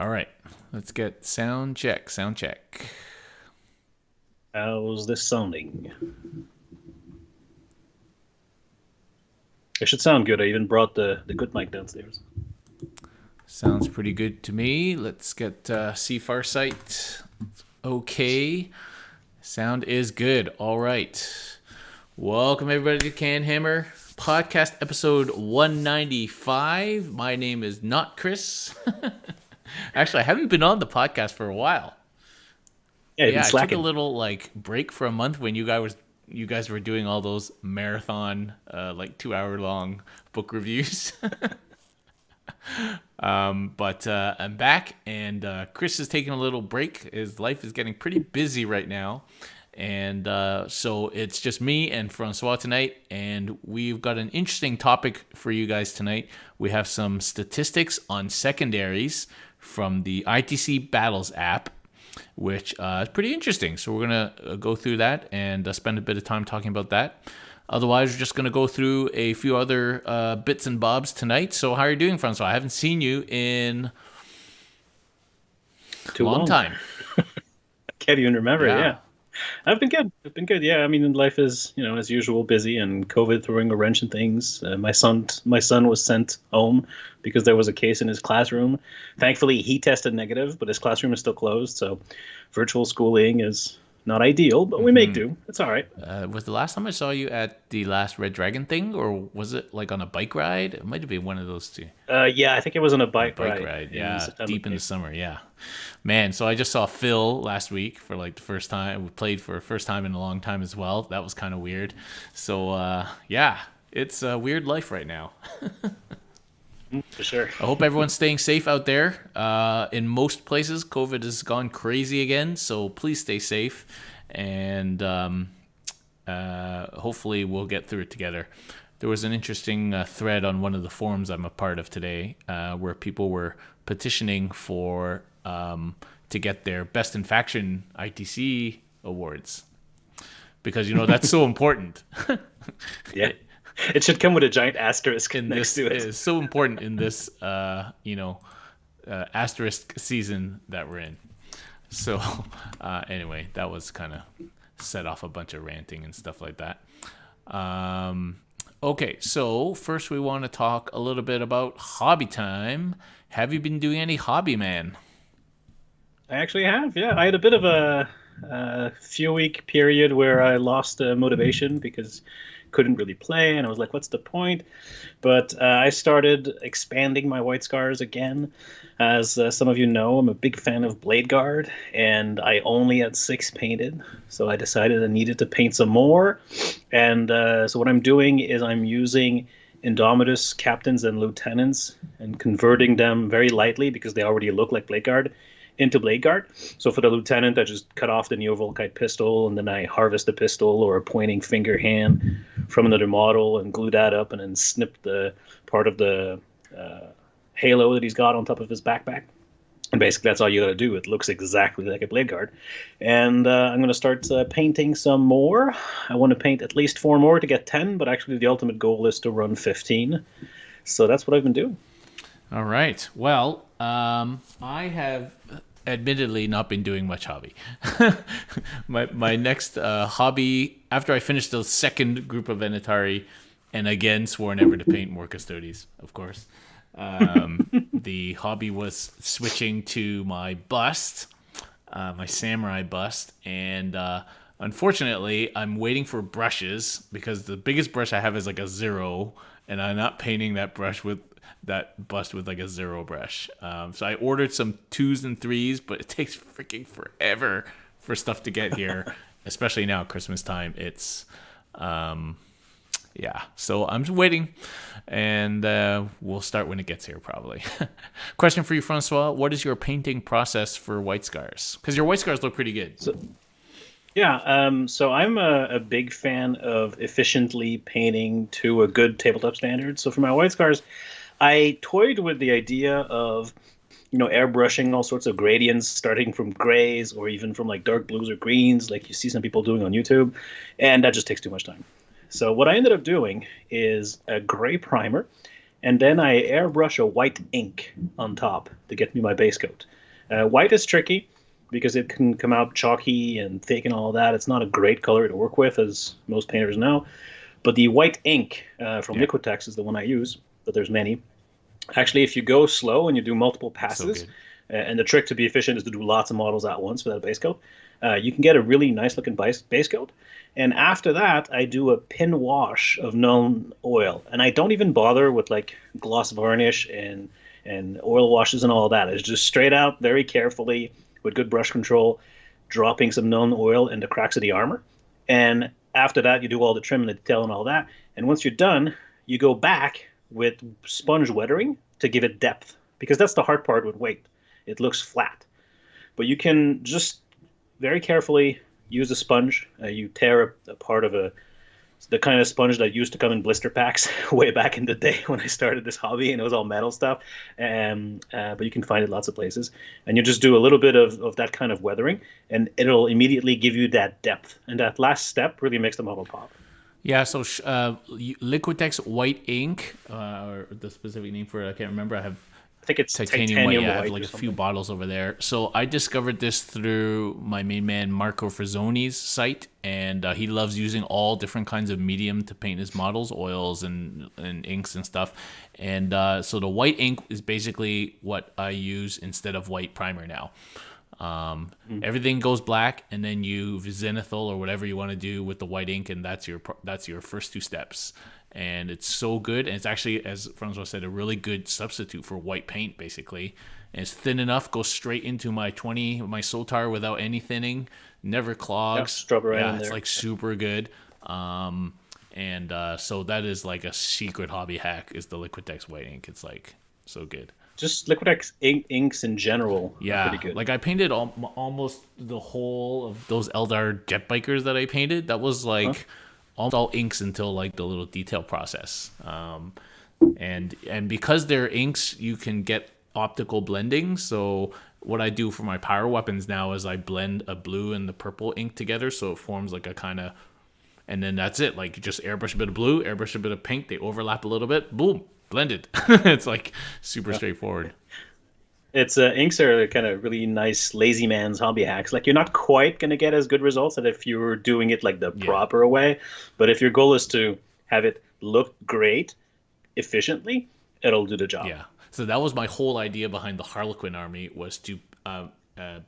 All right, let's get sound check. Sound check. How's this sounding? It should sound good. I even brought the good mic downstairs. Sounds pretty good to me. Let's get see Farsight. Okay, sound is good. All right. Welcome everybody to CanHammer podcast episode 195. My name is not Chris. Actually, I haven't been on the podcast for a while. Yeah, you've been Yeah, I took a slacking. little break for a month when you guys were doing all those marathon 2 hour long book reviews. But I'm back, and Chris is taking a little break. His life is getting pretty busy right now, and so it's just me and Francois tonight. And we've got an interesting topic for you guys tonight. We have some statistics on secondaries from the ITC Battles app, which is pretty interesting. So we're going to go through that and spend a bit of time talking about that. Otherwise, we're just going to go through a few other bits and bobs tonight. So how are you doing, Francois? I haven't seen you in a Too long long. time. I can't even remember. Yeah. Yeah, I've been good. I've been good. Yeah, I mean, life is as usual busy, and COVID throwing a wrench in things. My son was sent home because there was a case in his classroom. Thankfully, he tested negative, but his classroom is still closed. So, virtual schooling is not ideal, but we make do. It's all right. Was the last time I saw you at the last Red Dragon thing, or was it like on a bike ride? It might have been one of those two. Yeah, I think it was on a A bike bike ride ride, in yeah, September. deep in the summer, yeah. Man, so I just saw Phil last week for like the first time. We played for the first time in a long time as well. That was kind of weird. So yeah, it's a weird life right now. For sure. I hope everyone's staying safe out there. In most places, COVID has gone crazy again, so please stay safe, and hopefully we'll get through it together. There was an interesting thread on one of the forums I'm a part of today, where people were petitioning for to get their Best in Faction ITC awards, because that's so important. Yeah. It should come with a giant asterisk In next this to it. is so important in this asterisk season that we're in. So anyway, that was kind of set off a bunch of ranting and stuff like that. Okay, so first we want to talk a little bit about hobby time. Have you been doing any hobby, man? I actually have, yeah. I had a bit of a few week period where I lost motivation because couldn't really play, and I was like, "What's the point?" But I started expanding my white scars again. As some of you know, I'm a big fan of Blade Guard, and I only had six painted, so I decided I needed to paint some more. And so what I'm doing is I'm using Indomitus captains and lieutenants and converting them very lightly because they already look like Blade Guard into Blade Guard. So for the lieutenant, I just cut off the Neovolkite pistol and then I harvest a pistol or a pointing finger hand from another model and glue that up and then snip the part of the halo that he's got on top of his backpack. And basically, that's all you got to do. It looks exactly like a Blade Guard. And I'm going to start painting some more. I want to paint at least four more to get 10, but actually, the ultimate goal is to run 15. So that's what I've been doing. All right. Well, I have admittedly not been doing much hobby. My next hobby, after I finished the second group of Venatari, and again swore never to paint more Custodes, of course. The hobby was switching to my bust, my samurai bust, and unfortunately, I'm waiting for brushes because the biggest brush I have is like a 0, and I'm not painting that bust with like a 0 brush. So I ordered some 2s and 3s, but it takes freaking forever for stuff to get here, especially now Christmas time. It's yeah, so I'm just waiting, and we'll start when it gets here probably. Question for you, Francois: what is your painting process for white scars? Because your white scars look pretty good. So, yeah, so I'm a big fan of efficiently painting to a good tabletop standard. So for my white scars, I toyed with the idea of airbrushing all sorts of gradients, starting from grays or even from like dark blues or greens, like you see some people doing on YouTube, and that just takes too much time. So what I ended up doing is a gray primer and then I airbrush a white ink on top to get me my base coat. White is tricky because it can come out chalky and thick and all that. It's not a great color to work with, as most painters know. But the white ink from Yeah. Liquitex is the one I use, but there's many. Actually, if you go slow and you do multiple So passes, good. and the trick to be efficient is to do lots of models at once without a base coat, you can get a really nice looking base coat. And after that, I do a pin wash of known oil, and I don't even bother with like gloss varnish and oil washes and all that. It's just straight out, very carefully, with good brush control, dropping some known oil in the cracks of the armor. And after that, you do all the trim and the detail and all that. And once you're done, you go back with sponge weathering to give it depth, because that's the hard part with weight. It looks flat. But you can just very carefully use a sponge. You tear a part of the kind of sponge that used to come in blister packs way back in the day when I started this hobby, and it was all metal stuff. But you can find it lots of places, and you just do a little bit of that kind of weathering, and it'll immediately give you that depth. And that last step really makes the model pop. Yeah, so Liquitex White Ink, or the specific name for it, I can't remember. I have I think it's titanium white. Yeah, I have white like or a few something. bottles over there. So I discovered this through my main man Marco Frazzoni's site, and he loves using all different kinds of medium to paint his models, oils and inks and stuff. And so the white ink is basically what I use instead of white primer now. Everything goes black, and then you zenithal or whatever you want to do with the white ink, and that's your first two steps. And it's so good, and it's actually, as Francois said, a really good substitute for white paint, basically. And it's thin enough, goes straight into my Sotar without any thinning, never clogs. Just drop it right Yeah, in it's there. like super good. So that is like a secret hobby hack, is the Liquitex White Ink. It's like so good. Just Liquitex inks in general are Yeah, pretty good. like I painted almost the whole of those Eldar jet bikers that I painted. That was like almost all inks until like the little detail process. And because they're inks, you can get optical blending. So what I do for my power weapons now is I blend a blue and the purple ink together, so it forms like a kind of, and then that's it. Like you just airbrush a bit of blue, airbrush a bit of pink. They overlap a little bit. Boom, blended. It's like super straightforward. It's inks are kind of really nice lazy man's hobby hacks. Like you're not quite gonna get as good results as if you were doing it like the Yeah. proper way, but if your goal is to have it look great efficiently, it'll do the job. Yeah. So that was my whole idea behind the Harlequin army, was to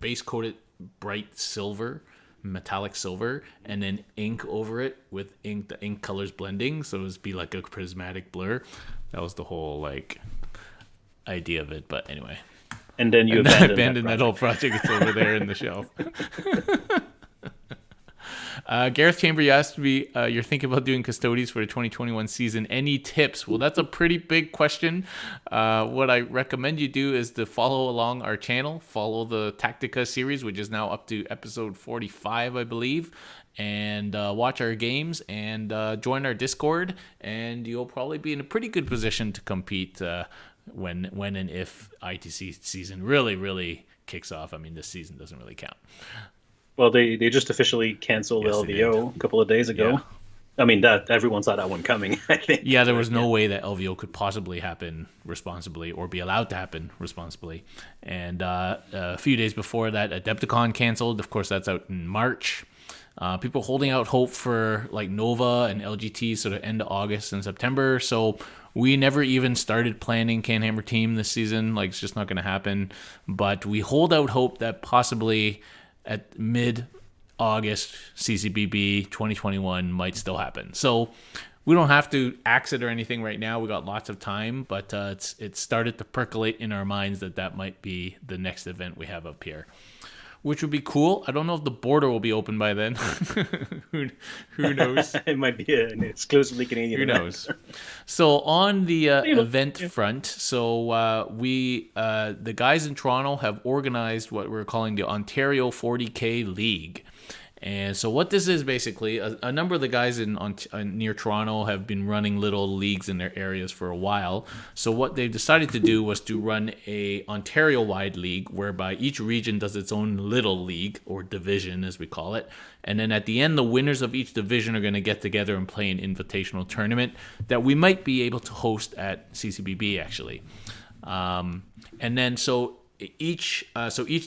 base coat it bright silver, metallic silver, and then ink over it with ink, the ink colors blending, so it would be like a prismatic blur. That was the whole like idea of it. But anyway, And then you and then I abandon abandoned that that whole project. It's over there in the shelf. Gareth Chamber, you asked me, you're thinking about doing Custodies for the 2021 season. Any tips? Well, that's a pretty big question. What I recommend you do is to follow along our channel, follow the Tactica series, which is now up to episode 45, I believe, and watch our games and join our Discord, and you'll probably be in a pretty good position to compete when and if ITC season really kicks off. I mean, this season doesn't really count. Well, they just officially canceled Yes, they LVO a couple of days ago. Yeah. I mean, that everyone saw that one coming, I think. Yeah, there was no way that LVO could possibly happen responsibly or be allowed to happen responsibly. And a few days before that, Adepticon canceled. Of course, that's out in March. People holding out hope for like Nova and LGT sort of end of August and September. So we never even started planning CanHammer team this season. Like, it's just not going to happen. But we hold out hope that possibly at mid-August, CCBB 2021 might still happen. So we don't have to axe it or anything right now. We got lots of time, but it started to percolate in our minds that might be the next event we have up here, which would be cool. I don't know if the border will be open by then. who knows? It might be an exclusively Canadian Who event. knows? So on the know, event front, so we the guys in Toronto have organized what we're calling the Ontario 40K League, And so what this is basically, a number of the guys near Toronto have been running little leagues in their areas for a while. So what they've decided to do was to run a Ontario-wide league whereby each region does its own little league, or division as we call it. And then at the end, the winners of each division are going to get together and play an invitational tournament that we might be able to host at CCBB actually. And then so each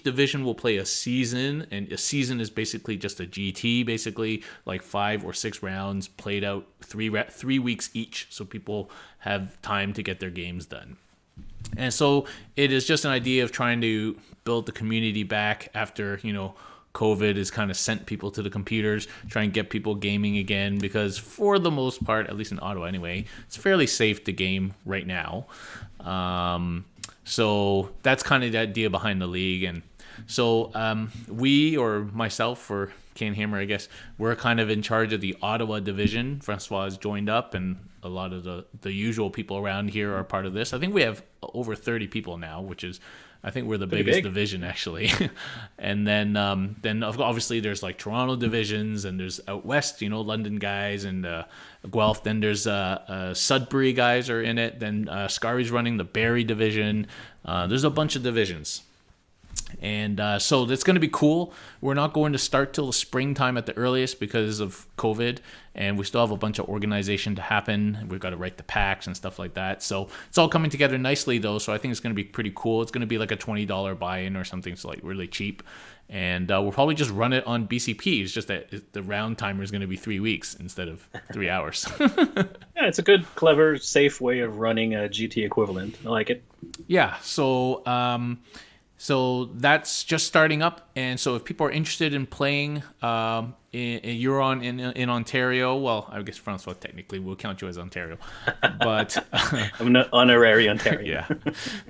division will play a season, and a season is basically just a GT, basically like 5 or 6 rounds played out 3 weeks each, so people have time to get their games done. And so it is just an idea of trying to build the community back after COVID has kind of sent people to the computers, try and get people gaming again, because for the most part, at least in Ottawa anyway, it's fairly safe to game right now. So that's kind of the idea behind the league. And so we, or myself, or CanHammer, I guess, we're kind of in charge of the Ottawa division. Francois has joined up, and a lot of the usual people around here are part of this. I think we have over 30 people now, which is, I think we're the biggest division actually. And then obviously there's like Toronto divisions, and there's out west, London guys, and Guelph. Then there's Sudbury guys are in it. Then Scari's running the Barrie division. There's a bunch of divisions. And so that's going to be cool. We're not going to start till the springtime at the earliest because of COVID, and we still have a bunch of organization to happen. We've got to write the packs and stuff like that. So it's all coming together nicely, though. So I think it's going to be pretty cool. It's going to be like a $20 buy-in or something, so like really cheap. And we'll probably just run it on BCP. It's just that the round timer is going to be 3 weeks instead of 3 hours. Yeah, it's a good, clever, safe way of running a GT equivalent. I like it. Yeah. So that's just starting up, and so if people are interested in playing in Ontario, well, I guess Francois technically will count you as Ontario, but I'm an honorary Ontarian. Yeah,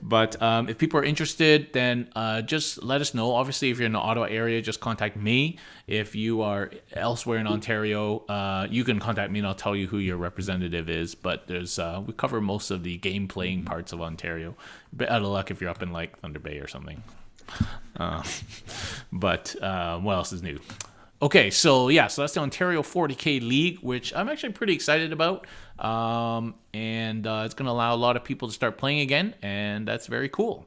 but if people are interested, then just let us know. Obviously, if you're in the Ottawa area, just contact me. If you are elsewhere in Ontario, you can contact me, and I'll tell you who your representative is. But there's we cover most of the game playing parts of Ontario. Bit out of luck if you're up in like Thunder Bay or something. But what else is new? Okay, so that's the Ontario 40K League, which I'm actually pretty excited about. And it's going to allow a lot of people to start playing again, and that's very cool.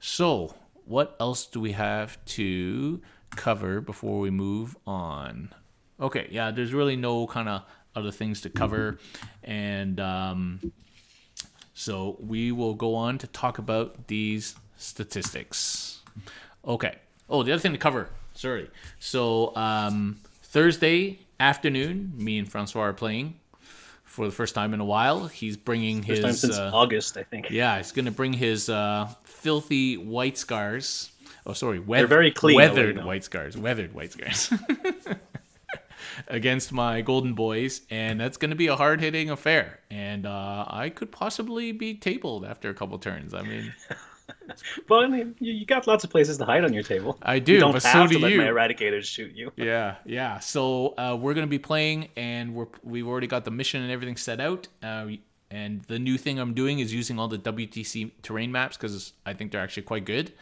So what else do we have to cover before we move on? Okay, there's really no kind of other things to cover. And so we will go on to talk about these statistics. Okay. Oh, the other thing to cover. Sorry. So Thursday afternoon, me and Francois are playing for the first time in a while. He's bringing his... First time since August, I think. Yeah, he's going to bring his filthy white scars. Oh, sorry. They're very clean. Weathered white scars. Against my golden boys, and that's going to be a hard-hitting affair. And I could possibly be tabled after a couple turns. I mean... Well, I mean, you got lots of places to hide on your table. I do, you don't but have so to do let you. my eradicators shoot you. Yeah. So we're going to be playing, and we've already got the mission and everything set out. And the new thing I'm doing is using all the WTC terrain maps, because I think they're actually quite good,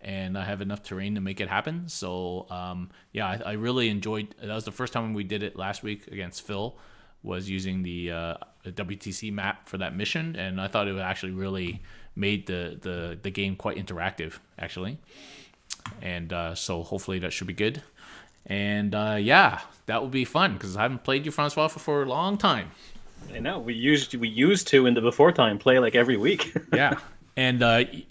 and I have enough terrain to make it happen. So I really enjoyed. That was the first time we did it last week against Phil, was using the WTC map for that mission, and I thought it actually really made the game quite interactive, actually. And so hopefully that should be good. And that will be fun, because I haven't played you, Francois, for a long time. I know. We used to in the before time play like every week. Yeah. And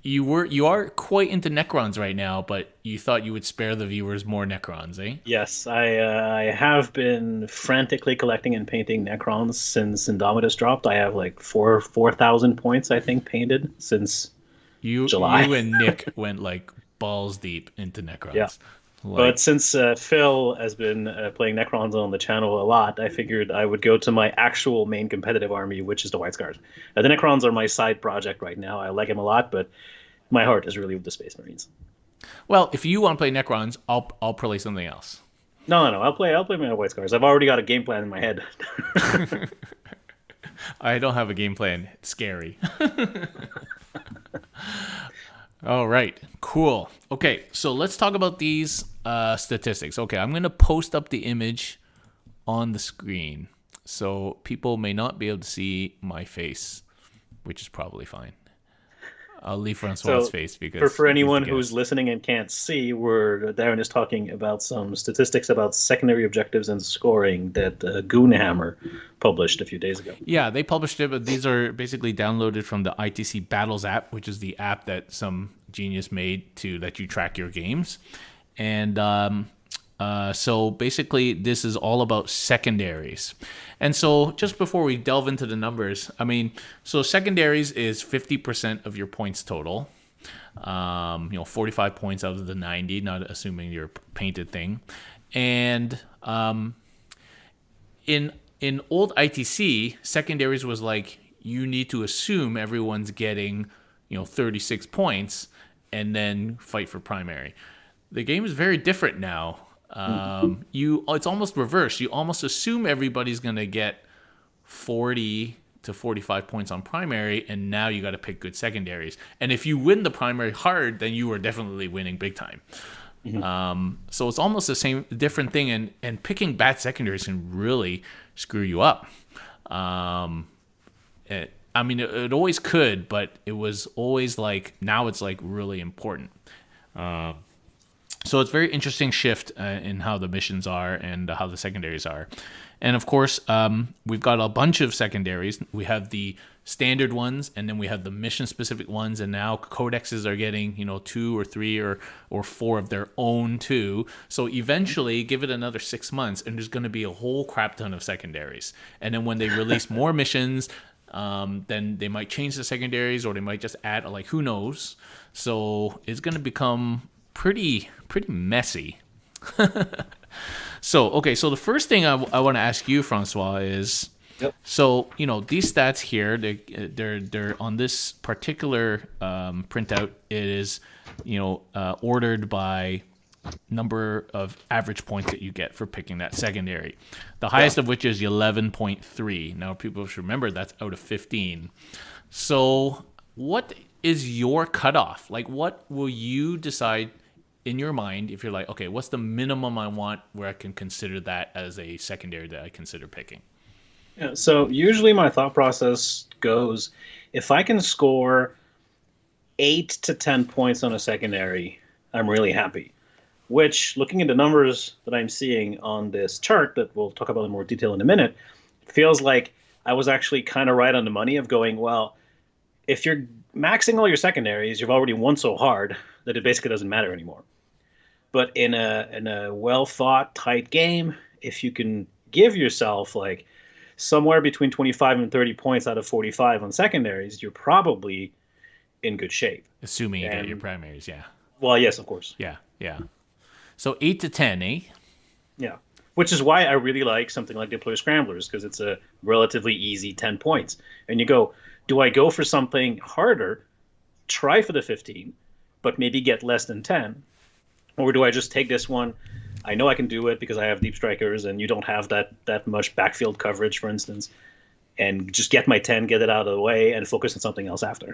you are quite into Necrons right now, but you thought you would spare the viewers more Necrons, eh? Yes, I have been frantically collecting and painting Necrons since Indomitus dropped. I have like 4,000 points, I think, painted since July. You and Nick went like balls deep into Necrons. Yeah. But since Phil has been playing Necrons on the channel a lot, I figured I would go to my actual main competitive army, which is the White Scars. The Necrons are my side project right now. I like them a lot, but my heart is really with the Space Marines. Well, if you want to play Necrons, I'll play something else. No, I'll play my White Scars. I've already got a game plan in my head. I don't have a game plan. It's scary. All right, cool. Okay, so let's talk about these statistics. Okay, I'm going to post up the image on the screen. So people may not be able to see my face, which is probably fine. I'll leave Francois's So, face for because for he's the anyone who's guest. listening and can't see, where Darren is talking about some statistics about secondary objectives and scoring that Goonhammer published a few days ago. Yeah, they published it, but these are basically downloaded from the ITC Battles app, which is the app that some genius made to let you track your games. And so basically, this is all about secondaries. And so, just before we delve into the numbers, I mean, so secondaries is 50% of your points total. 45 points out of the 90, not assuming your painted thing. And in old ITC, secondaries was like you need to assume everyone's getting 36 points and then fight for primary. The game is very different now. It's almost reverse. You almost assume everybody's gonna get 40 to 45 points on primary, and now you got to pick good secondaries. And if you win the primary hard, then you are definitely winning big time. So it's almost the same, different thing, and picking bad secondaries can really screw you up. It always could, but it was always like now it's like really important. So it's a very interesting shift in how the missions are and how the secondaries are. And of course, we've got a bunch of secondaries. We have the standard ones, and then we have the mission-specific ones. And now codexes are getting, 2 or 3 or 4 of their own too. So eventually, give it another 6 months, and there's going to be a whole crap ton of secondaries. And then when they release more missions, then they might change the secondaries, or they might just add, like, who knows? So it's going to become pretty messy. So the first thing I want to ask you, Francois, is, Yep. so these stats here, they're on this particular printout. It is ordered by number of average points that you get for picking that secondary. The highest of which is 11.3. Now people should remember that's out of 15. So what is your cutoff? Like, what will you decide in your mind if you're like, okay, what's the minimum I want where I can consider that as a secondary that I consider picking? Yeah, so usually my thought process goes, if I can score 8 to 10 points on a secondary, I'm really happy. Which, looking at the numbers that I'm seeing on this chart that we'll talk about in more detail in a minute, it feels like I was actually kind of right on the money of going, well, if you're maxing all your secondaries, you've already won so hard that it basically doesn't matter anymore. But in a well thought, tight game, if you can give yourself like somewhere between 25 and 30 points out of 45 on secondaries, you're probably in good shape. Assuming you get your And primaries, yeah. well, yes, of course. Yeah. So 8 to 10, eh? Yeah. Which is why I really like something like Deploy Scramblers, because it's a relatively easy 10 points. And you go, do I go for something harder, try for the 15, but maybe get less than 10? Or do I just take this one? I know I can do it because I have deep strikers and you don't have that much backfield coverage, for instance, and just get my 10, get it out of the way, and focus on something else after.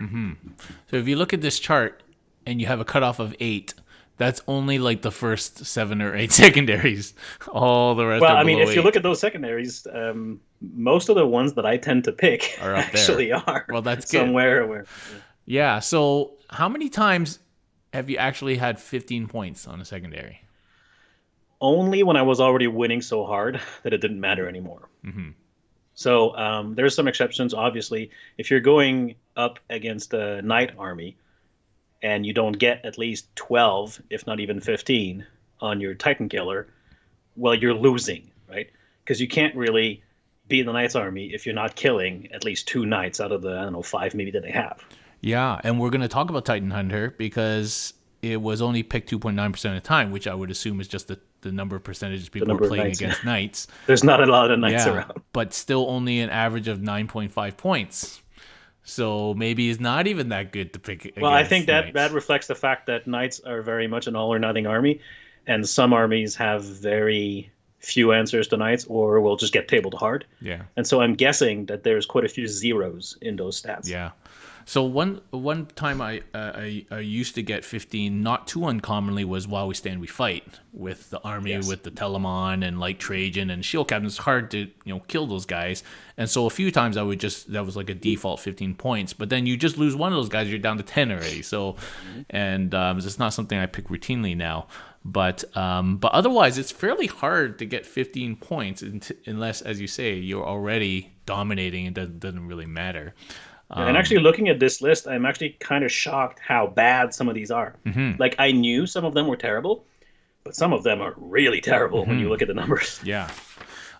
So if you look at this chart and you have a cutoff of 8, that's only like the first 7 or 8 secondaries. All the rest Well, are I mean, below if you 8 look at those secondaries, most of the ones that I tend to pick are up there. actually are Well, that's good. somewhere where. Yeah. So how many times have you actually had 15 points on a secondary? Only when I was already winning so hard that it didn't matter anymore. So there's some exceptions, obviously. If you're going up against a knight army and you don't get at least 12, if not even 15, on your Titan killer, well, you're losing, right? Because you can't really beat the knight's army if you're not killing at least 2 knights out of the, I don't know, 5 maybe that they have. Yeah, and we're going to talk about Titan Hunter because it was only picked 2.9% of the time, which I would assume is just the number of percentages people are number of playing knights, against knights. There's not a lot of knights Yeah, around. but still only an average of 9.5 points. So maybe it's not even that good to pick against Well, I think that knights. reflects the fact that knights are very much an all or nothing army, and some armies have very few answers to knights or will just get tabled hard. Yeah. And so I'm guessing that there's quite a few zeros in those stats. Yeah. So one time I used to get 15, not too uncommonly, was While We Stand We Fight with the army, Yes. with the Telemon and Light Trajan and Shield Captain. It's hard to kill those guys, and so a few times that was like a default 15 points. But then you just lose one of those guys, you're down to 10 already. So, and it's not something I pick routinely now. But otherwise, it's fairly hard to get 15 points unless, as you say, you're already dominating. It doesn't really matter. And actually, looking at this list, I'm actually kind of shocked how bad some of these are. Like, I knew some of them were terrible, but some of them are really terrible when you look at the numbers. Yeah.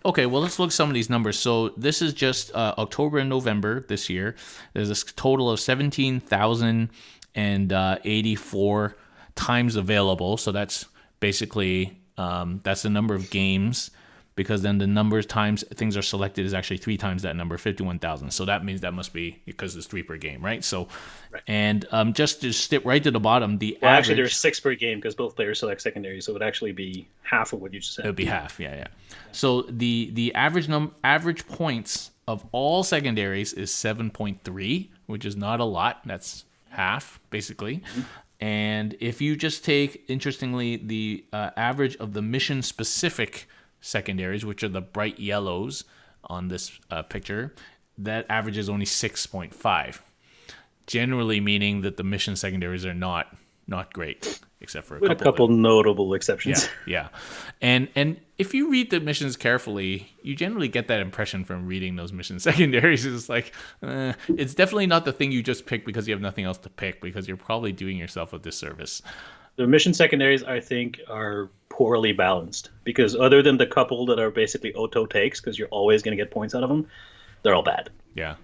Okay, well, let's look at some of these numbers. So this is just October and November this year. There's a total of 17,084 times available. So that's basically that's the number of games, because then the number of times things are selected is actually 3 times that number, 51,000. So that means that must be because it's 3 per game, right? So, Right. and just to skip right to the bottom, the Well, average... actually, there's 6 per game because both players select secondaries, so it would actually be half of what you just said. It would be half, yeah. So the average points of all secondaries is 7.3, which is not a lot. That's half, basically. And if you just take, interestingly, the average of the mission-specific secondaries, which are the bright yellows on this picture, that average is only 6.5. Generally meaning that the mission secondaries are not great, except for With a couple notable exceptions. Yeah. And if you read the missions carefully, you generally get that impression from reading those mission secondaries. It's like, it's definitely not the thing you just pick because you have nothing else to pick, because you're probably doing yourself a disservice. The mission secondaries, I think, are poorly balanced because other than the couple that are basically auto takes, because you're always going to get points out of them, they're all bad. Yeah.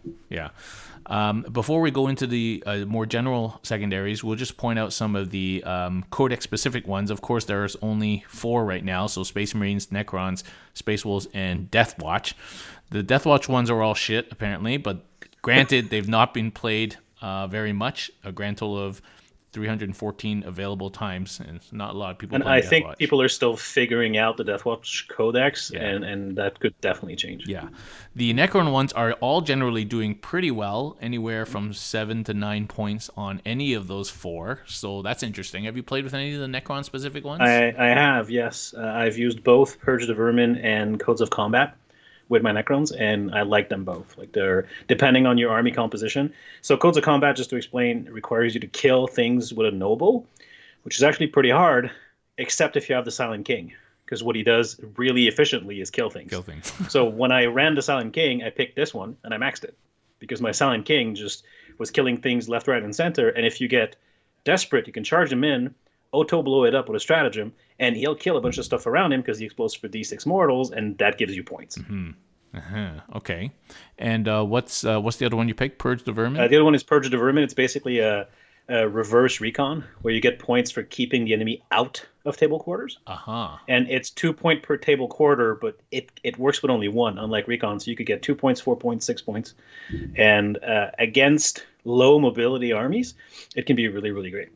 Before we go into the more general secondaries, we'll just point out some of the Codex-specific ones. Of course, there's only 4 right now, so Space Marines, Necrons, Space Wolves, and Death Watch. The Death Watch ones are all shit, apparently, but granted, they've not been played very much. A grand total of 314 available times, and it's not a lot of people And playing I Death think Watch. people are still figuring out the Death Watch Codex, and that could definitely change. Yeah. The Necron ones are all generally doing pretty well, anywhere from 7 to 9 points on any of those 4. So that's interesting. Have you played with any of the Necron specific ones? I have, yes. I've used both Purge the Vermin and Codes of Combat with my Necrons, and I like them both. Like, they're depending on your army composition. So Codes of Combat, just to explain, requires you to kill things with a noble, which is actually pretty hard, except if you have the Silent King, because what he does really efficiently is kill things. So when I ran the Silent King, I picked this one and I maxed it because my Silent King just was killing things left, right, and center. And if you get desperate, you can charge him in, auto blow it up with a stratagem, and he'll kill a bunch of stuff around him because he explodes for D6 mortals, and that gives you points. Okay. And what's the other one you picked? Purge the Vermin? The other one is Purge the Vermin. It's basically a reverse recon where you get points for keeping the enemy out of table quarters. And it's 2 point per table quarter, but it works with only 1, unlike recon. So you could get 2 points, 4 points, 6 points. And against low mobility armies, it can be really, really great.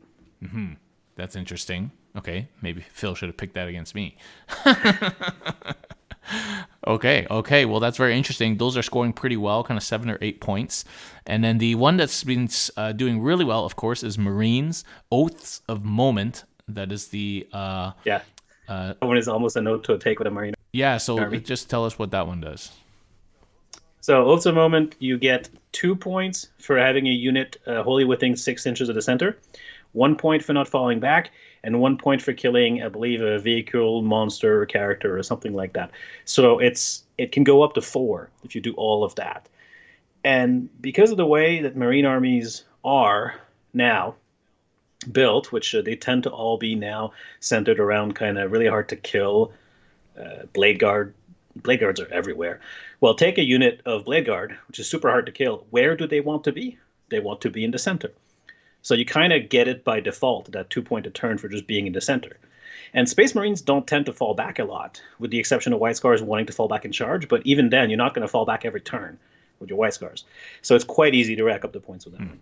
That's interesting. Okay, maybe Phil should have picked that against me. Okay. Well, that's very interesting. Those are scoring pretty well, kind of 7 or 8 points. And then the one that's been doing really well, of course, is Marines, Oaths of Moment. That is the... that one is almost a note to a take with a Marine. Yeah, so Army. Just tell us what that one does. So Oaths of Moment, you get 2 points for having a unit wholly within 6 inches of the center, 1 point for not falling back, and 1 point for killing, I believe, a vehicle, monster, character, or something like that. So it can go up to 4 if you do all of that. And because of the way that Marine armies are now built, which they tend to all be now centered around kind of really hard to kill Blade Guard. Blade Guards are everywhere. Well, take a unit of Blade Guard, which is super hard to kill. Where do they want to be? They want to be in the center. So you kind of get it by default, that 2 point a turn for just being in the center. And Space Marines don't tend to fall back a lot, with the exception of White Scars wanting to fall back in charge. But even then, you're not going to fall back every turn with your White Scars. So it's quite easy to rack up the points with that one.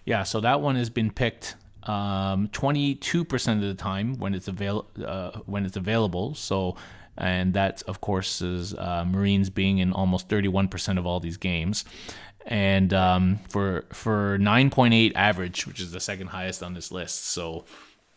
Yeah, so that one has been picked 22% of the time when it's available. So and that, of course, is Marines being in almost 31% of all these games. And for 9.8 average, which is the second highest on this list. So,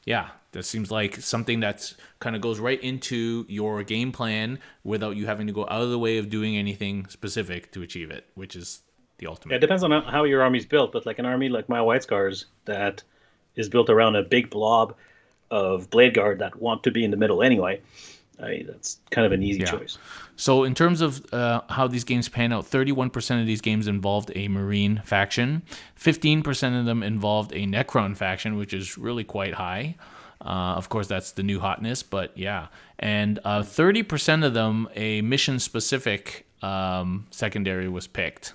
yeah, that seems like something that's kind of goes right into your game plan without you having to go out of the way of doing anything specific to achieve it, which is the ultimate. Yeah, it depends on how your army's built, but like an army like my White Scars that is built around a big blob of Blade Guard that want to be in the middle anyway, that's kind of an easy choice. So in terms of how these games pan out, 31% of these games involved a Marine faction. 15% of them involved a Necron faction, which is really quite high. Of course, that's the new hotness, but yeah. And 30% of them, a mission-specific secondary was picked,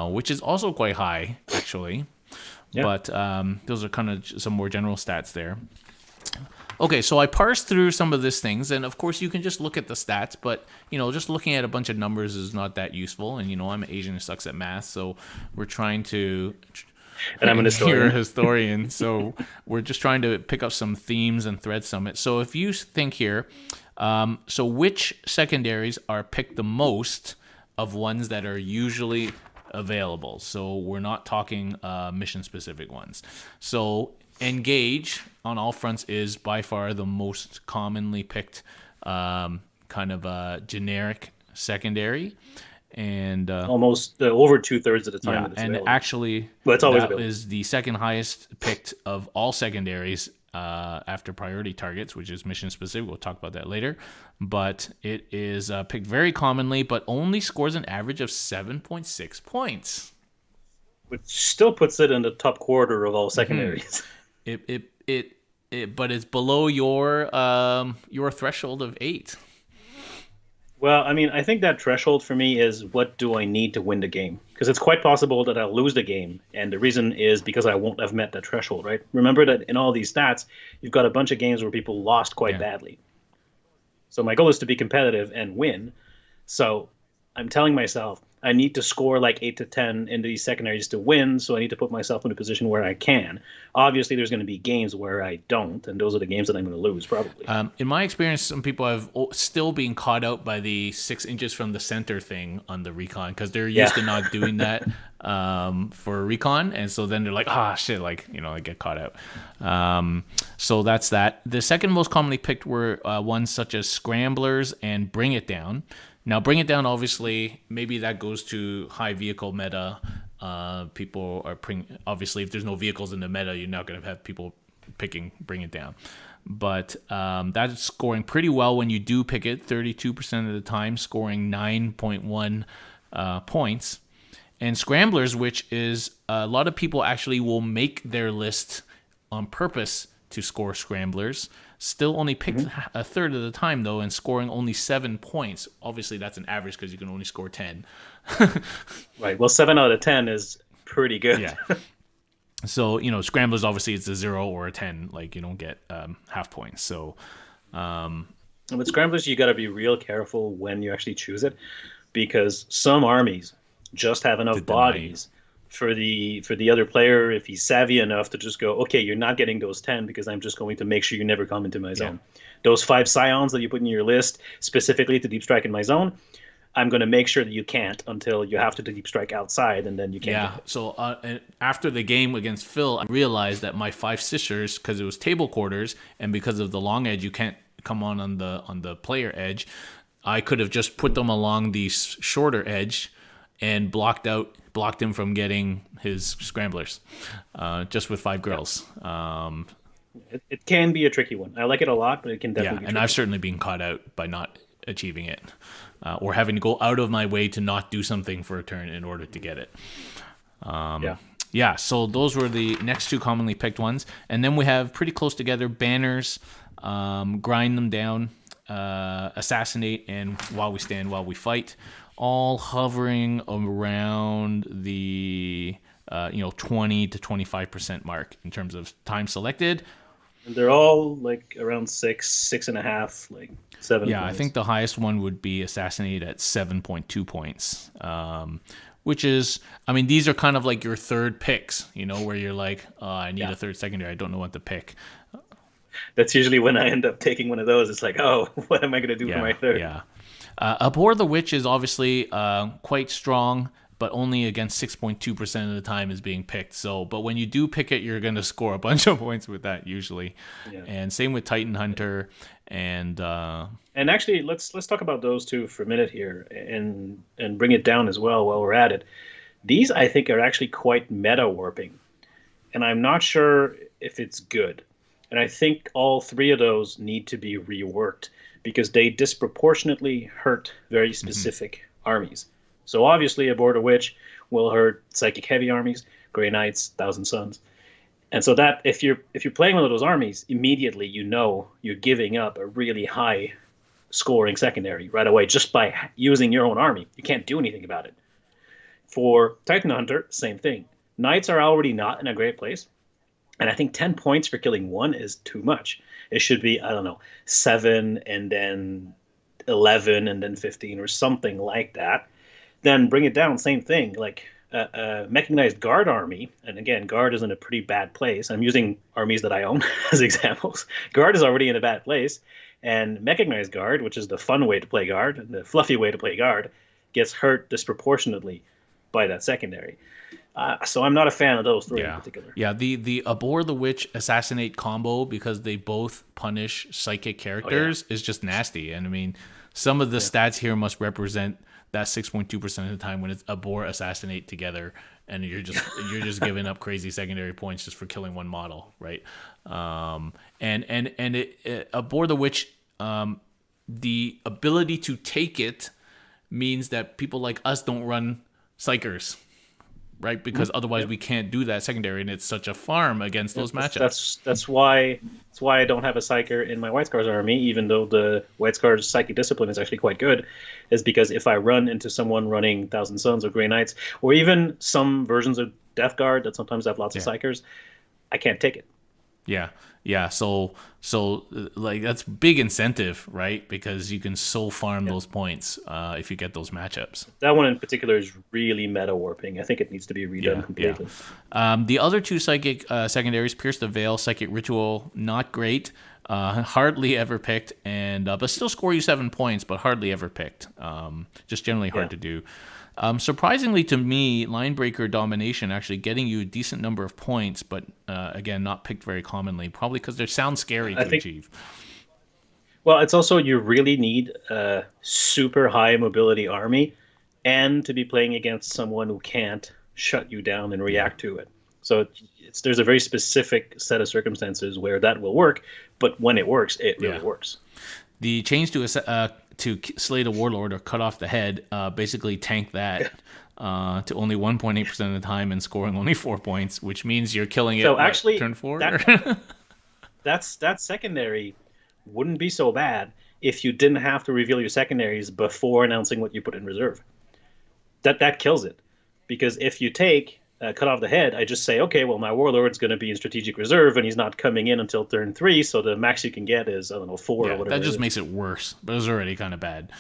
which is also quite high, actually. Yeah. But those are kind of some more general stats there. Okay, so I parsed through some of these things, and of course you can just look at the stats, but, just looking at a bunch of numbers is not that useful, and, I'm an Asian who sucks at math, so we're trying to... And I'm an historian. You're a historian, so we're just trying to pick up some themes and threads from it. So if you think here, so which secondaries are picked the most of ones that are usually available? So we're not talking mission-specific ones. So... Engage on all fronts is by far the most commonly picked kind of a generic secondary, and almost over 2/3 of the time. Yeah, and available. Actually, it's always that is the second highest picked of all secondaries after priority targets, which is mission specific. We'll talk about that later, but it is picked very commonly, but only scores an average of 7.6 points, which still puts it in the top quarter of all secondaries. But it's below your threshold of 8. Well, I mean, I think that threshold for me is what do I need to win the game? Because it's quite possible that I'll lose the game, and the reason is because I won't have met that threshold, right? Remember that in all these stats, you've got a bunch of games where people lost quite badly. So my goal is to be competitive and win. So I'm telling myself I need to score like 8 to 10 in these secondaries to win, so I need to put myself in a position where I can. Obviously, there's going to be games where I don't, and those are the games that I'm going to lose, probably. In my experience, some people have still been caught out by the 6 inches from the center thing on the recon, because they're used to not doing that for recon, and so then they're like, shit, I get caught out. So that's that. The second most commonly picked were ones such as Scramblers and Bring It Down. Now, Bring It Down, obviously, maybe that goes to high vehicle meta. People are obviously, if there's no vehicles in the meta, you're not going to have people picking Bring It Down. But that's scoring pretty well when you do pick it, 32% of the time, scoring 9.1 points. And Scramblers, which is a lot of people actually will make their list on purpose to score Scramblers. Still only picked a third of the time, though, and scoring only 7 points. Obviously, that's an average because you can only score 10. Right. Well, 7 out of 10 is pretty good. Yeah. So, Scramblers, obviously, it's a 0 or a 10. Like, you don't get half points. So, with Scramblers, you got to be real careful when you actually choose it, because some armies just have enough bodies for the other player, if he's savvy enough, to just go, okay, you're not getting those 10 because I'm just going to make sure you never come into my zone. Those 5 Scions that you put in your list specifically to deep strike in my zone, I'm going to make sure that you can't until you have to deep strike outside, and then you can't. Yeah, so after the game against Phil, I realized that my 5 sisters, because it was table quarters, and because of the long edge, you can't come on the player edge, I could have just put them along the shorter edge and blocked him from getting his Scramblers, just with 5 girls. It can be a tricky one. I like it a lot, but it can definitely be and I've certainly been caught out by not achieving it, or having to go out of my way to not do something for a turn in order to get it. So those were the next 2 commonly picked ones. And then we have pretty close together Banners, Grind Them Down, Assassinate, and While We Stand, While We Fight. All hovering around the 20 to 25% mark in terms of time selected. And they're all like around 6.5, like 7. Yeah, points. I think the highest one would be Assassinate at 7.2 points, which is, these are kind of like your third picks, where you're like, I need a third secondary. I don't know what to pick. That's usually when I end up taking one of those. It's like, oh, what am I going to do for my Yeah, third? yeah. Abhor the Witch is obviously quite strong, but only against 6.2% of the time is being picked. So, but when you do pick it, you're going to score a bunch of points with that usually. Yeah. And same with Titan Hunter and And actually, let's talk about those two for a minute here, and bring it down as well while we're at it. These I think are actually quite meta warping, and I'm not sure if it's good. And I think all three of those need to be reworked because they disproportionately hurt very specific armies. So obviously, a Border Witch will hurt psychic heavy armies, Grey Knights, Thousand Suns. And so that if you're playing one of those armies, immediately you know you're giving up a really high scoring secondary right away just by using your own army. You can't do anything about it. For Titan Hunter, same thing. Knights are already not in a great place. And I think 10 points for killing one is too much. It should be, I don't know, 7 and then 11 and then 15 or something like that. Then bring it down, same thing. Like a mechanized guard army, and again, guard is in a pretty bad place. I'm using armies that I own as examples. Guard is already in a bad place. And mechanized guard, which is the fun way to play guard, the fluffy way to play guard, gets hurt disproportionately by that secondary. So I'm not a fan of those three in particular. Yeah, the Abhor the Witch Assassinate combo, because they both punish psychic characters, is just nasty. And I mean, some of the stats here must represent that 6.2% of the time when it's Abhor Assassinate together, and you're just giving up crazy secondary points just for killing one model, right? And Abhor the Witch, the ability to take it means that people like us don't run psychers, right? Because otherwise we can't do that secondary, and it's such a farm against those matchups. That's why I don't have a psyker in my White Scars army, even though the White Scars psychic discipline is actually quite good, is because if I run into someone running Thousand Suns or Grey Knights, or even some versions of Death Guard that sometimes have lots of psychers, I can't take it. Yeah. So like that's big incentive, right? Because you can so farm those points if you get those matchups. That one in particular is really meta warping. I think it needs to be redone completely. The other two psychic secondaries, Pierce the Veil, Psychic Ritual, not great. Hardly ever picked, and but still score you 7 points, but hardly ever picked. Just generally hard to do. Surprisingly to me, Linebreaker Domination actually getting you a decent number of points, but again, not picked very commonly, probably because they sound scary to achieve. Well, it's also you really need a super high mobility army and to be playing against someone who can't shut you down and react to it. So there's a very specific set of circumstances where that will work, but when it works, it really works. The change to slay the Warlord or cut off the head, basically tank that to only 1.8% of the time and scoring only 4 points, which means you're killing it. So actually, turn 4. That secondary wouldn't be so bad if you didn't have to reveal your secondaries before announcing what you put in reserve. That kills it, because if you take cut off the head, I just say, okay, well, my Warlord's going to be in strategic reserve, and he's not coming in until turn 3, so the max you can get is, I don't know, 4 or whatever. That just makes it worse, but it's already kind of bad.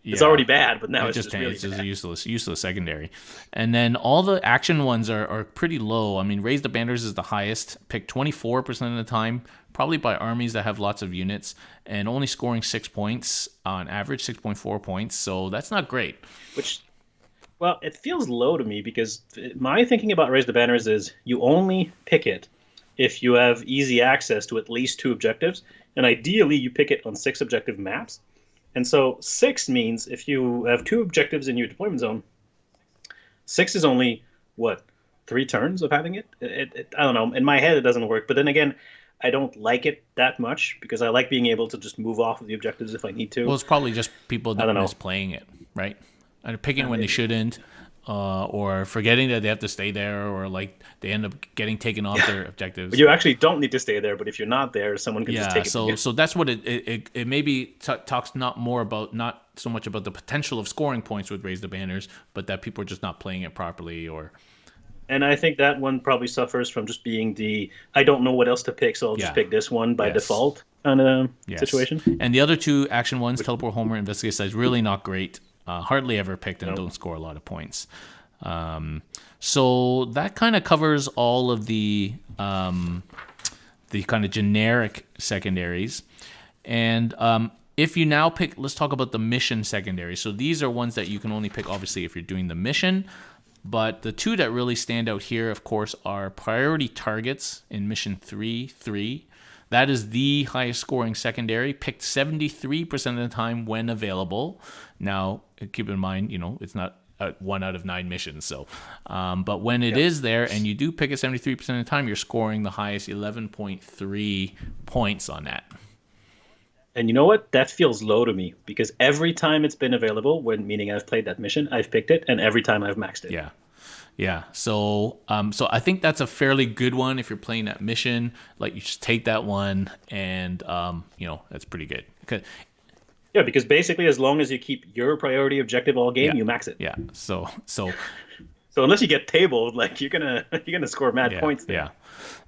It's already bad, but now it's just really a useless secondary. And then all the action ones are pretty low. I mean, Raise the Banners is the highest, picked 24% of the time, probably by armies that have lots of units, and only scoring 6 points on average, 6.4 points, so that's not great. Well, it feels low to me because my thinking about Raise the Banners is you only pick it if you have easy access to at least 2 objectives, and ideally you pick it on 6 objective maps. And so 6 means if you have 2 objectives in your deployment zone, 6 is only, 3 turns of having it? I don't know. In my head, it doesn't work. But then again, I don't like it that much because I like being able to just move off of the objectives if I need to. Well, it's probably just people that miss playing it, right? And picking when they shouldn't, or forgetting that they have to stay there, or like they end up getting taken off their objectives. But you actually don't need to stay there, but if you're not there, someone can just take it. So that's what it maybe talks not so much about the potential of scoring points with Raise the Banners, but that people are just not playing it properly, or. And I think that one probably suffers from just being I don't know what else to pick, so I'll just pick this one by default kind of situation. And the other 2 action ones, Teleport Homer, Investigate Size, really not great. Hardly ever picked and don't score a lot of points. So that kind of covers all of the the kind of generic secondaries. And if you now pick, let's talk about the mission secondaries. So these are ones that you can only pick, obviously, if you're doing the mission. But the two that really stand out here, of course, are priority targets in mission 3-3. That is the highest scoring secondary, picked 73% of the time when available. Now, keep in mind, it's not 1 out of 9 missions. So, but when it is there and you do pick it 73% of the time, you're scoring the highest 11.3 points on that. And you know what? That feels low to me because every time it's been available, meaning I've played that mission, I've picked it, and every time I've maxed it. Yeah. So I think that's a fairly good one if you're playing that mission. Like, you just take that one, and that's pretty good. Yeah, because basically, as long as you keep your priority objective all game, you max it. Yeah. So unless you get tabled, like you're gonna score mad points there.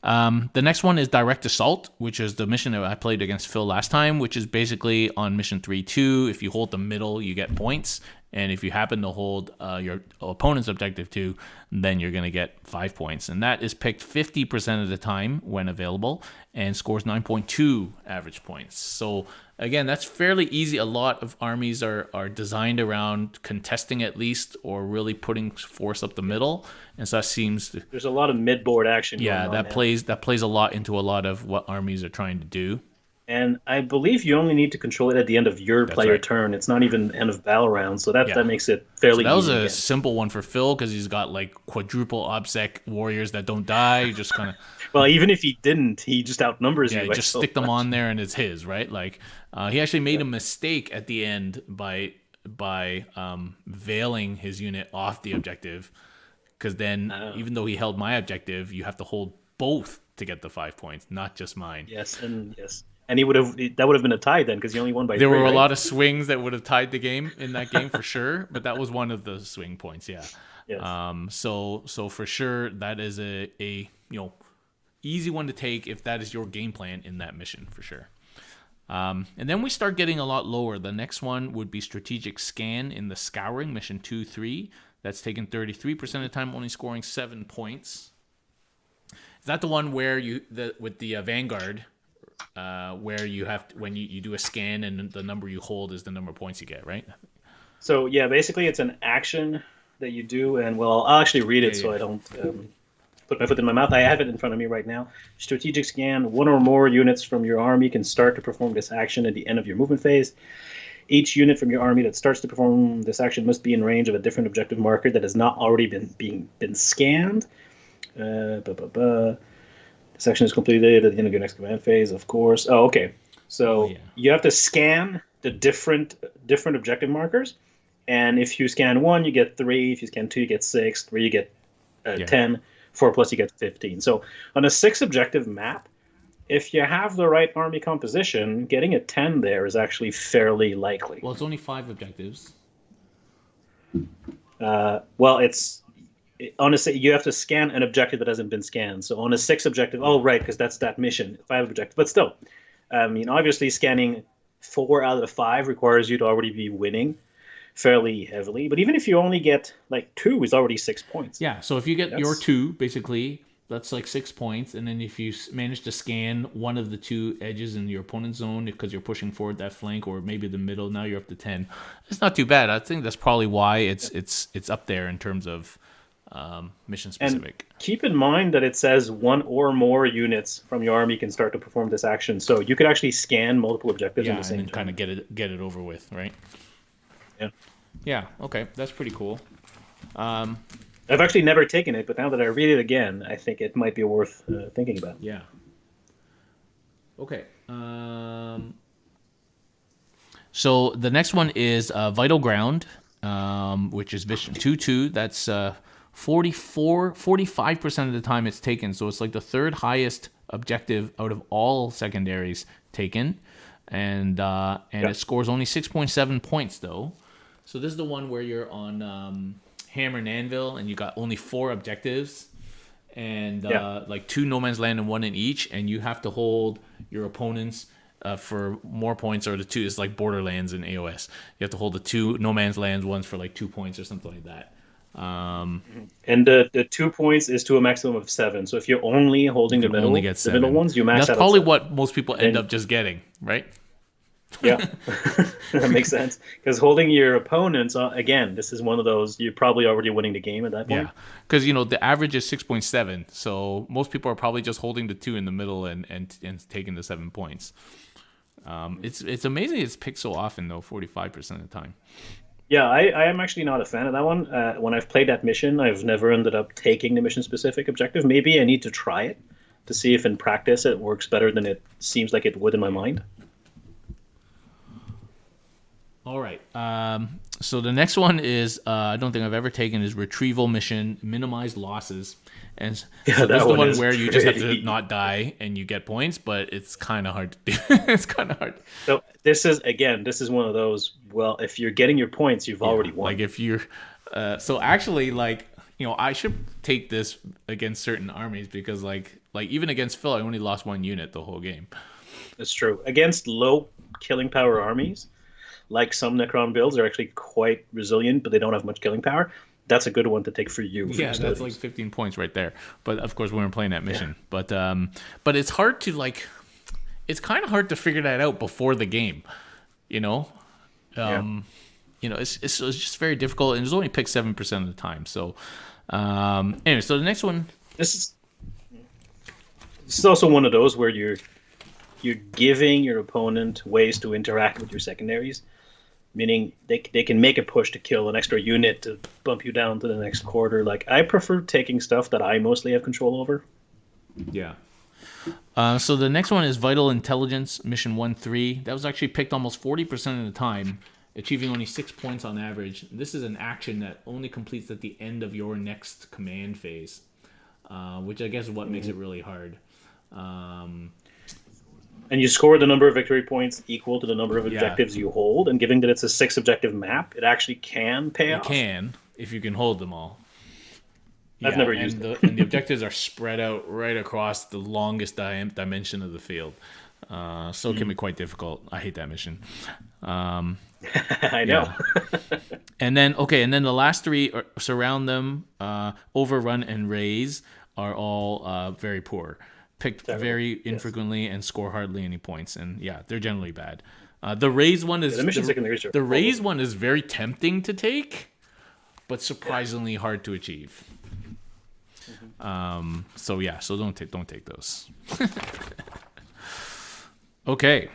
Yeah. The next one is Direct Assault, which is the mission that I played against Phil last time, which is basically on mission 3-2. If you hold the middle, you get points. And if you happen to hold your opponent's objective 2, then you're going to get 5 points. And that is picked 50% of the time when available and scores 9.2 average points. So again, that's fairly easy. A lot of armies are designed around contesting at least, or really putting force up the middle. And so that seems there's a lot of mid-board action. Yeah, that plays a lot into a lot of what armies are trying to do. And I believe you only need to control it at the end of your player turn. It's not even end of battle round, so that makes it fairly easy. That was a simple one for Phil because he's got like quadruple obsec warriors that don't die. You just kind of well, even if he didn't, he just outnumbers you. Yeah, just stick them on there and it's his, right? Like he actually made a mistake at the end by veiling his unit off the objective, because then even though he held my objective, you have to hold both to get the 5 points, not just mine. Yes. And that would have been a tie then, because he only won by 3. There were a lot of swings that would have tied the game in that game for sure, but that was one of the swing points. Yeah. Yes. So for sure that is a easy one to take if that is your game plan in that mission for sure. And then we start getting a lot lower. The next one would be Strategic Scan in the Scouring mission 2-3. That's taken 33% of the time, only scoring 7 points. Is that the one where with the Vanguard? Where you have to, when you do a scan and the number you hold is the number of points you get, right? So yeah, basically it's an action that you do, and I'll actually read it so I don't put my foot in my mouth. I have it in front of me right now. Strategic Scan: 1 or more units from your army can start to perform this action at the end of your movement phase. Each unit from your army that starts to perform this action must be in range of a different objective marker that has not already been scanned. This action is completed at the end of your next command phase, of course. Oh, okay. So you have to scan the different objective markers, and if you scan 1, you get 3. If you scan 2, you get 6. 3, you get 10. 4 plus, you get 15. So on a 6 objective map, if you have the right army composition, getting a 10 there is actually fairly likely. Well, it's only 5 objectives. Honestly, you have to scan an objective that hasn't been scanned. So on a 6 objective, because that's that mission, 5 objective. But still, obviously scanning 4 out of 5 requires you to already be winning fairly heavily. But even if you only get 2, is already 6 points. Yeah. So if you get your 2, basically, that's 6 points. And then if you manage to scan one of the 2 edges in your opponent's zone because you're pushing forward that flank, or maybe the middle, now you're up to 10. It's not too bad. I think that's probably why it's up there in terms of mission specific. And keep in mind that it says 1 or more units from your army can start to perform this action, so you could actually scan multiple objectives in the same and kind of get it over with, right? Yeah. Okay, that's pretty cool. I've actually never taken it, but now that I read it again, I think it might be worth thinking about. Yeah. Okay. So the next one is Vital Ground, which is Vision 2-2. That's 45% of the time it's taken. So it's like the 3rd highest objective out of all secondaries taken. And it scores only 6.7 points, though. So this is the one where you're on Hammer and Anvil, and you got only 4 objectives. And 2 no man's land and 1 in each. And you have to hold your opponents for more points, or the 2 is like Borderlands in AOS. You have to hold the 2 no man's lands, ones for 2 points or something like that. And the 2 points is to a maximum of 7. So if you're only You holding can only get the middle 7. ones, you And max that's out at probably 7. what most people end Then up just getting, right? yeah, that makes sense. Because holding your opponents, again, this is one of those you're probably already winning the game at that point. Yeah, because the average is 6.7, so most people are probably just holding the 2 in the middle and taking the 7 points. It's amazing it's picked so often though, 45% of the time. Yeah, I am actually not a fan of that one. When I've played that mission, I've never ended up taking the mission specific objective. Maybe I need to try it to see if in practice it works better than it seems like it would in my mind. All right. So the next one is I don't think I've ever taken is retrieval mission, minimize losses, and Yeah, so this is that the one one is where you just have to pretty. not die and you get points, but it's kind of hard to do. It's kind of hard. So this is one of those. Well, if you're getting your points, you've Yeah, already like won. if you're, so actually like I should take this against certain armies because like even against Phil, I only lost 1 unit the whole game. That's true. Against low killing power armies, like some Necron builds are actually quite resilient, but they don't have much killing power. That's a good one to take for you for your Yeah, that's like studies. 15 points right there. But of course, we weren't playing that Yeah. mission. But it's hard to like, it's kind of hard to figure that out before the game. You know, Yeah. it's just very difficult, and it's only picked 7% of the time. So, anyway, so the next one, This is this is also one of those where you're giving your opponent ways to interact with your secondaries, meaning they can make a push to kill an extra unit to bump you down to the next quarter. Like I prefer taking stuff that I mostly have control over. yeah. So the next one is Vital Intelligence Mission 1-3. That was actually picked almost 40% of the time, achieving only 6 points on average. This is an action that only completes at the end of your next command phase, which I guess is what makes it really hard. Um, And you score the number of victory points equal to the number of yeah, objectives you hold. And given that it's a 6 objective map, it actually can pay it off. can if you can hold them all. I've Yeah, never and used it. the objectives are spread out right across the longest dimension of the field. So it can be quite difficult. I hate that mission. I know. Yeah. And then the last three are surround them, overrun and raise are all very poor, picked Terrible. very Yes. infrequently and score hardly any points. And yeah, they're generally bad. The raise one Yeah, is the mission secondaries are the all raise over. one is very tempting to take, but surprisingly hard to achieve. So yeah, so don't take those. Okay.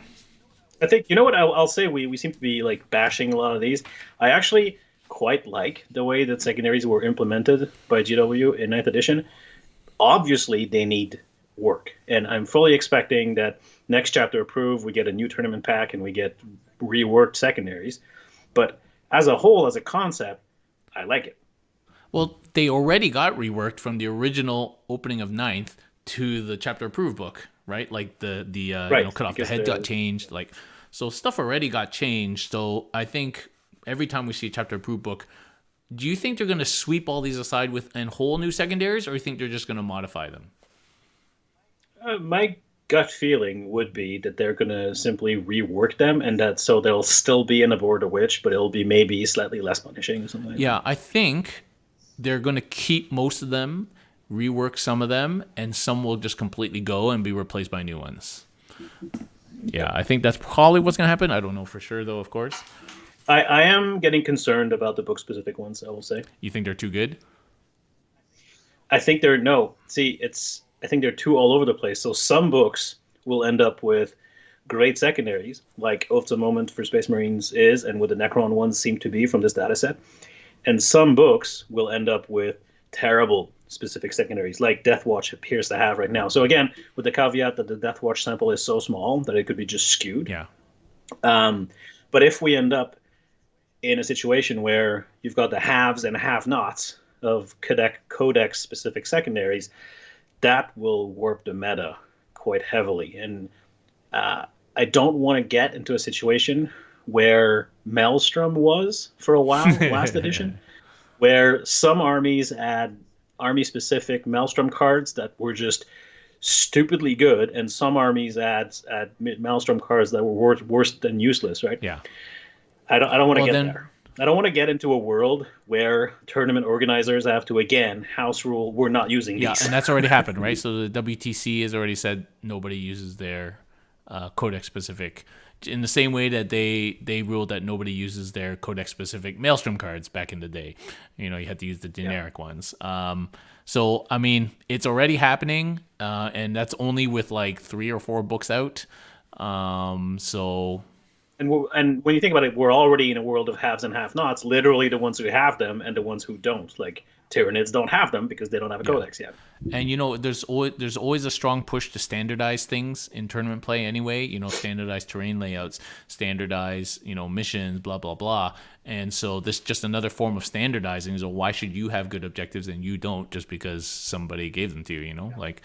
I think you know what I'll say. We seem to be like bashing a lot of these. I actually quite like the way that secondaries were implemented by GW in Ninth Edition. Obviously, they need work, and I'm fully expecting that next chapter approved, we get a new tournament pack and we get reworked secondaries. But as a whole, as a concept, I like it. Well, they already got reworked from the original opening of Ninth to the chapter approved book, right? Like the Right, cut off the because head got the changed, like so stuff already got changed. So I think every time we see a chapter approved book, do you think they're going to sweep all these aside with and whole new secondaries, or you think they're just going to modify them? my gut feeling would be that they're going to simply rework them, and that so they'll still be in a Board of Witch, but it'll be maybe slightly less punishing or something like that. Yeah, I think they're going to keep most of them, rework some of them, and some will just completely go and be replaced by new ones. Yeah, I think that's probably what's going to happen. I don't know for sure, though, of course. I am getting concerned about the book specific ones, I will say. You think they're too good? I think they're no. See, it's I think they're too all over the place. So some books will end up with great secondaries, like Oath to Moment for Space Marines is, and what the Necron ones seem to be from this data set. And some books will end up with terrible specific secondaries, like Death Watch appears to have right now. So again, with the caveat that the Death Watch sample is so small that it could be just skewed. Yeah. Um, but if we end up in a situation where you've got the haves and have-nots of codex specific secondaries, that will warp the meta quite heavily. And I don't want to get into a situation where Maelstrom was for a while last edition, where some armies add army specific Maelstrom cards that were just stupidly good, and some armies add Maelstrom cards that were worse than useless. Right? Yeah. I don't want to Well, get then there. I don't want to get into a world where tournament organizers have to, again, house rule, we're not using Yeah, these. and that's already happened, right? So the WTC has already said nobody uses their codex specific. In the same way that they ruled that nobody uses their codex specific Maelstrom cards back in the day. You know, you had to use the generic ones. So I mean, it's already happening, and that's only with like 3 or 4 books out. So And when you think about it, we're already in a world of haves and have-nots. Literally, the ones who have them and the ones who don't. Like Tyranids don't have them because they don't have a codex yet. And you know, there's always a strong push to standardize things in tournament play anyway. You know, standardize terrain layouts, standardize missions, blah blah blah. And so this just another form of standardizing. So why should you have good objectives and you don't just because somebody gave them to you? You know, like.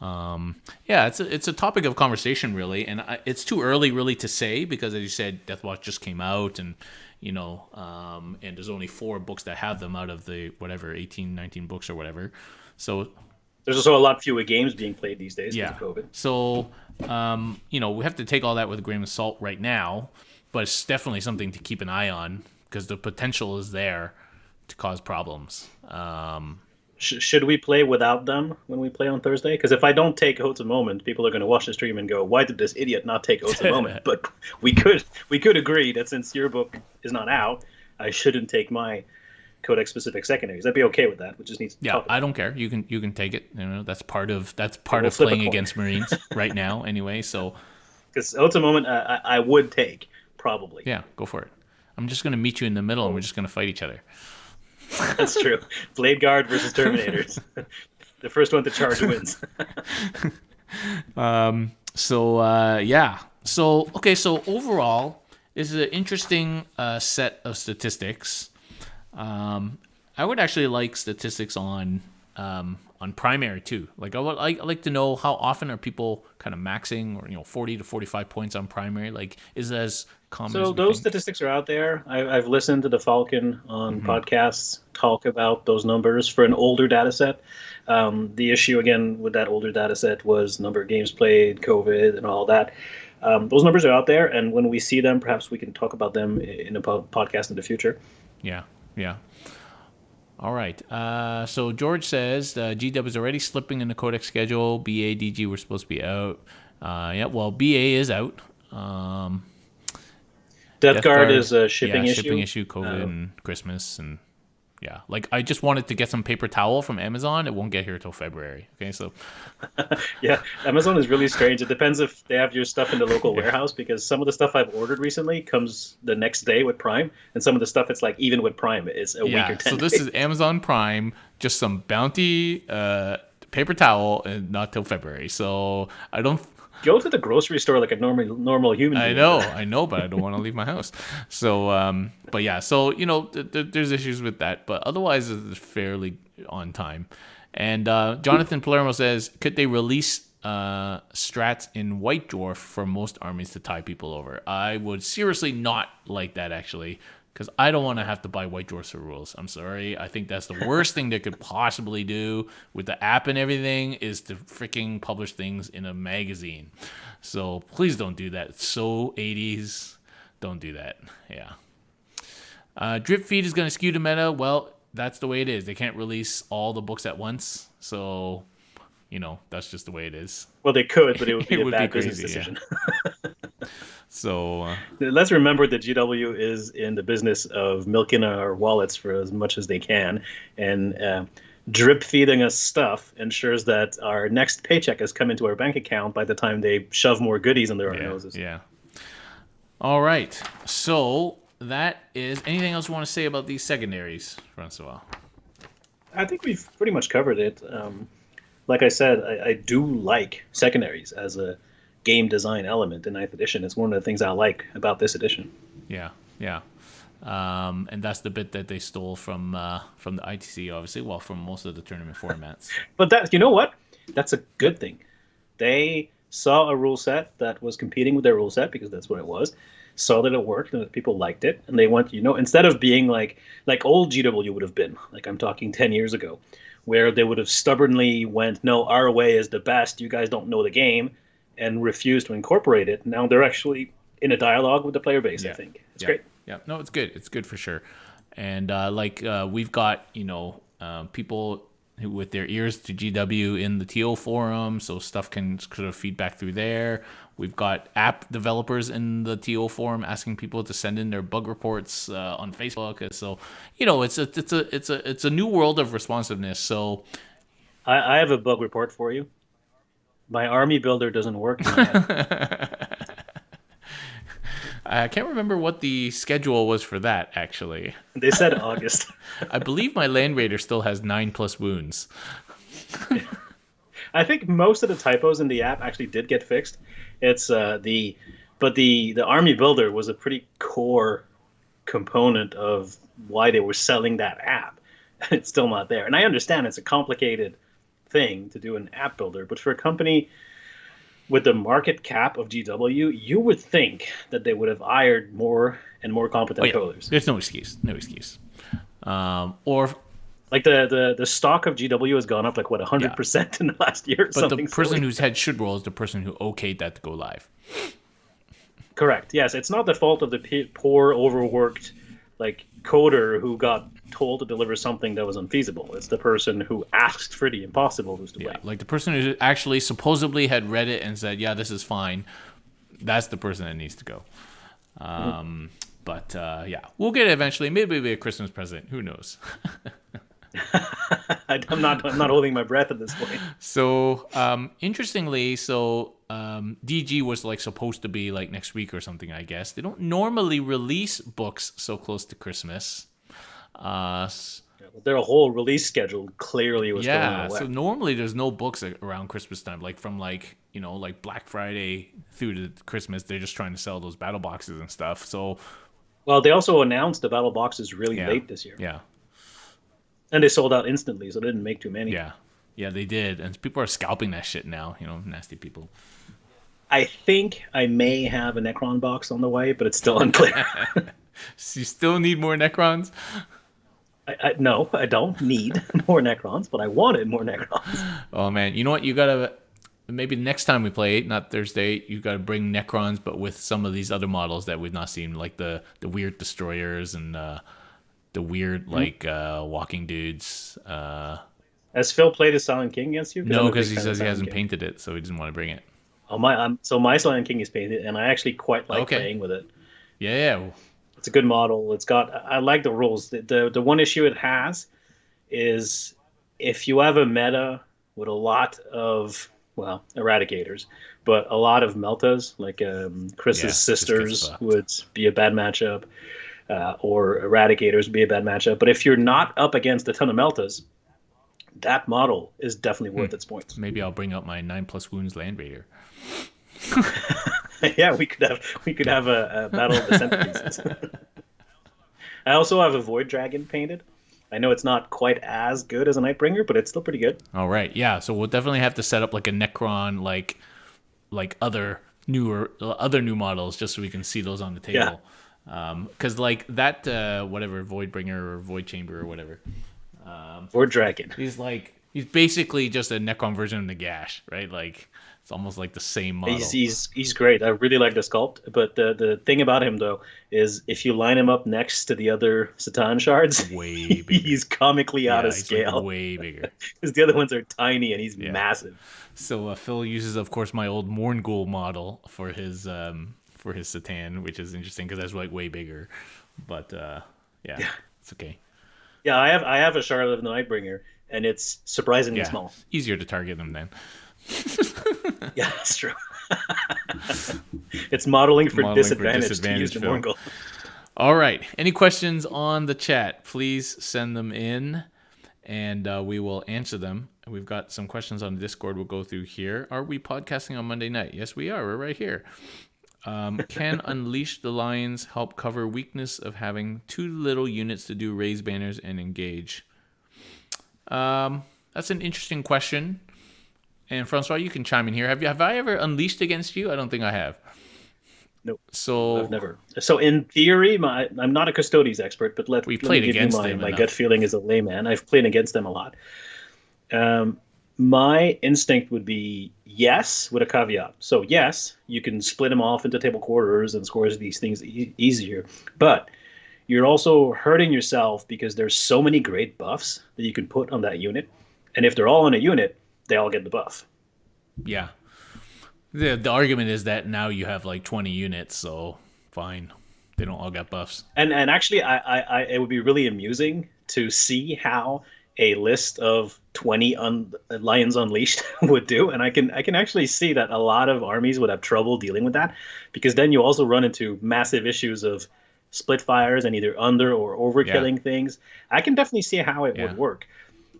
Yeah, it's a topic of conversation really, and it's too early really to say because as you said, Deathwatch just came out, and and there's only 4 books that have them out of the whatever 18, 19 books or whatever. So There's also a lot fewer games being played these days yeah, because of COVID. so we have to take all that with a grain of salt right now, but it's definitely something to keep an eye on because the potential is there to cause problems. Should we play without them when we play on Thursday? Because if I don't take Oats a Moment, people are going to watch the stream and go, "Why did this idiot not take Oats a Moment?" But we could agree that since your book is not out, I shouldn't take my codex specific secondaries. I'd be okay with that. We just need to Yeah, talk about I don't care. You can take it. That's part of We'll flip a playing coin. against Marines right now. Anyway, so because Oats a Moment I would take probably. yeah, go for it. I'm just gonna meet you in the middle, and we're just gonna fight each other. That's true. Blade Guard versus Terminators. The first one to charge wins. Yeah. So okay. So overall, this is an interesting set of statistics. I would actually like statistics on primary too. Like I like to know how often are people kind of maxing or 40 to 45 points on primary. Like is it as common as So we those think? statistics are out there. I've listened to the Falcon on Mm-hmm. podcasts talk about those numbers for an older data set. The issue again with that older data set was number of games played, COVID, and all that. Those numbers are out there, and when we see them, perhaps we can talk about them in a podcast in the future. Yeah, yeah. All right. So George says GW is already slipping in the codex schedule. BA, DG were supposed to be out. Yeah, well, BA is out. Death Guard is a shipping yeah, issue. shipping issue, COVID, and Christmas, and yeah. Like I just wanted to get some paper towel from Amazon. It won't get here till February. Okay, so Yeah, Amazon is really strange. It depends if they have your stuff in the local warehouse because some of the stuff I've ordered recently comes the next day with Prime, and some of the stuff it's like even with Prime it's a week or 10 so this days. is Amazon Prime, just some bounty paper towel, and not till February. So I don't. Go to the grocery store like a normal human being. I know, but I don't want to leave my house. So, but yeah, so there's issues with that, but otherwise it's fairly on time. And Jonathan Palermo says, could they release strats in White Dwarf for most armies to tie people over? I would seriously not like that actually, because I don't want to have to buy White Dwarfs for rules. I'm sorry. I think that's the worst thing they could possibly do with the app and everything is to freaking publish things in a magazine. So please don't do that. It's so 80s. Don't do that. Yeah. Drip feed is going to skew the meta. Well, that's the way it is. They can't release all the books at once. So, that's just the way it is. Well, they could, but it would be It a would be bad business crazy, yeah. decision. So, Let's remember that GW is in the business of milking our wallets for as much as they can, and drip feeding us stuff ensures that our next paycheck has come into our bank account by the time they shove more goodies under our noses. yeah. All right. So that is anything else you want to say about these secondaries, Francois? I think we've pretty much covered it. Like I said, I do like secondaries as a game design element in 9th edition. It's one of the things I like about this edition. Yeah, yeah. And that's the bit that they stole from the ITC, obviously, well, from most of the tournament formats. But that, you know what? That's a good thing. They saw a rule set that was competing with their rule set because that's what it was. Saw that it worked and that people liked it, and they went, instead of being like old GW would have been, like I'm talking 10 years ago, where they would have stubbornly went, no, our way is the best. You guys don't know the game, and refused to incorporate it. Now they're actually in a dialogue with the player base. I think it's great. Yeah. No, it's good. It's good for sure. And we've got people with their ears to GW in the TO forum, so stuff can sort of feedback through there. We've got app developers in the TO forum asking people to send in their bug reports on Facebook. And so it's a new world of responsiveness. So I have a bug report for you. My army builder doesn't work yet. I can't remember what the schedule was for that, actually. They said August. I believe my Land Raider still has 9+ wounds. I think most of the typos in the app actually did get fixed. It's the army builder was a pretty core component of why they were selling that app. It's still not there. And I understand it's a complicated thing to do an app builder, but for a company with the market cap of GW, you would think that they would have hired more and more competent coders. There's no excuse. No excuse. Or like the stock of GW has gone up like 100% in the last year. But the person whose head should roll is the person who okayed that to go live. Correct. Yes, it's not the fault of the poor, overworked coder who got told to deliver something that was unfeasible. It's the person who asked for the impossible who's to blame. Like the person who actually supposedly had read it and said, yeah, this is fine. That's the person that needs to go. But we'll get it eventually. Maybe it'll be a Christmas present. Who knows? I'm not holding my breath at this point. So interestingly, DG was supposed to be next week or something, I guess. They don't normally release books so close to Christmas. Their whole release schedule clearly was going away. So normally there's no books around Christmas time, from Black Friday through to Christmas. They're just trying to sell those battle boxes and stuff. So, well, they also announced the battle boxes really late this year. Yeah, and they sold out instantly, so they didn't make too many. Yeah, they did, and people are scalping that shit now. Nasty people. I think I may have a Necron box on the way, but it's still unclear. So you still need more Necrons? No, I don't need more Necrons, but I wanted more Necrons. Oh, man. You know what? You got to... Maybe next time we play, not Thursday, you got to bring Necrons, but with some of these other models that we've not seen, like the weird destroyers and the weird, walking dudes. Has Phil played as Silent King against you? No, because he says he hasn't painted it, so he doesn't want to bring it. Oh, my Silent King is painted, and I actually quite like playing with it. Yeah. It's a good model. I like the rules. The one issue it has is if you have a meta with a lot of, eradicators, but a lot of Meltas, like Chris's sisters would be a bad matchup, or eradicators would be a bad matchup. But if you're not up against a ton of Meltas, that model is definitely worth its points. Maybe I'll bring up my 9+ wounds Land Raider. Yeah, we could have a battle of the centerpieces. I also have a Void Dragon painted. I know it's not quite as good as a Nightbringer, but it's still pretty good. All right, yeah. So we'll definitely have to set up a Necron, like other new models, just so we can see those on the table. Because that whatever Voidbringer or Void Chamber or whatever. Void Dragon. He's basically just a Necron version of Nagash, right? It's almost like the same model. He's great. I really like the sculpt, but the thing about him though is if you line him up next to the other Satan shards, way bigger. He's comically out of scale. Way bigger. Because the other ones are tiny and he's massive. So Phil uses, of course, my old Morngul model for his Satan, which is interesting because that's way bigger. But it's okay. Yeah, I have a Shard of the Nightbringer, and it's surprisingly small. Easier to target them then. Yeah, that's true. It's modeling for disadvantage to use the Morgul. All right. Any questions on the chat? Please send them in, and we will answer them. We've got some questions on Discord we'll go through here. Are we podcasting on Monday night? Yes, we are. We're right here. Can Unleash the Lions help cover weakness of having too little units to do raise banners and engage? That's an interesting question. And Francois, you can chime in here. Have I ever unleashed against you? I don't think I have. Nope. So I've never. So in theory, I'm not a Custodies expert, but let me give you my gut feeling as a layman. I've played against them a lot. My instinct would be yes, with a caveat. So yes, you can split them off into table quarters and score these things easier, but you're also hurting yourself because there's so many great buffs that you can put on that unit, and if they're all on a unit, they all get the buff. Yeah. The argument is that now you have like 20 units, so fine. They don't all get buffs. And actually, it would be really amusing to see how a list of 20 Lions Unleashed would do, and I can actually see that a lot of armies would have trouble dealing with that, because then you also run into massive issues of split fires and either under or Yeah. overkilling things. I can definitely see how it Yeah. would work,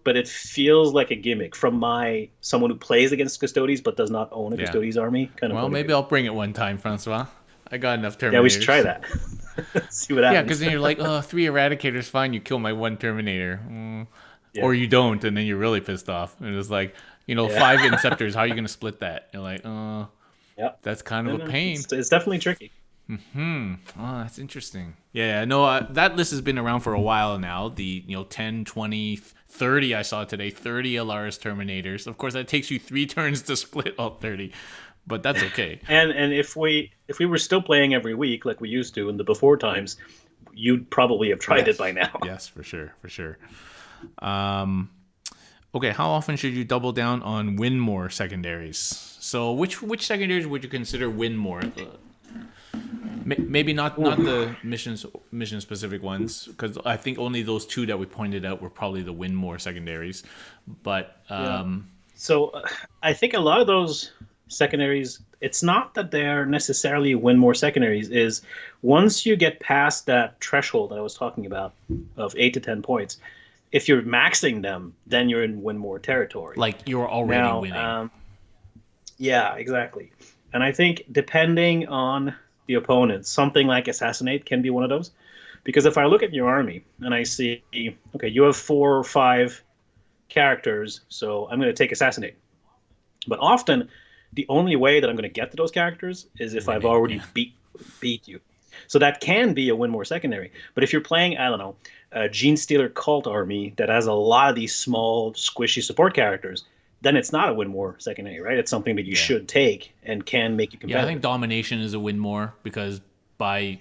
but it feels like a gimmick from my someone who plays against Custodes but does not own a Yeah. Custodes army kind of Well, point of maybe view. I'll bring it one time, Francois. I got enough Yeah, we should try Terminators. that. See what Yeah, happens. because then you're like, oh, 3 Eradicators, fine. You kill my one Terminator. Yeah, Or you don't, and then you're really pissed off. And it's like, yeah, 5 Inceptors, how are you going to split that? You're like, yeah. that's kind of No, a no, pain. it's definitely tricky. Oh, that's interesting. Yeah, no, that list has been around for a while now. The 10, 20, 30 I saw today, 30 Alaris Terminators. Of course, that takes you 3 turns to split all 30, but that's okay. And if we were still playing every week like we used to in the before times, you'd probably have tried it Yes, by now. yes, for sure, for sure. Okay, how often should you double down on win more secondaries? So, which secondaries would you consider win more? Maybe not the mission specific ones, because I think only those two that we pointed out were probably the win more secondaries. But Yeah. So I think a lot of those secondaries, it's not that they're necessarily win more secondaries. Is once you get past that threshold that I was talking about of 8 to 10 points, if you're maxing them, then you're in win more territory. like you're already Now, winning. yeah, exactly. And I think depending on the opponent, something like Assassinate can be one of those. Because if I look at your army and I see, okay, you have 4 or 5 characters, so I'm going to take Assassinate. But often, the only way that I'm going to get to those characters is if I've Winning, already yeah. beat you. So that can be a win more secondary. But if you're playing, I don't know, a Gene Stealer cult army that has a lot of these small, squishy support characters, then it's not a win more secondary, right? It's something that you Yeah. should take and can make you Yeah, I competitive. think domination is a win more because by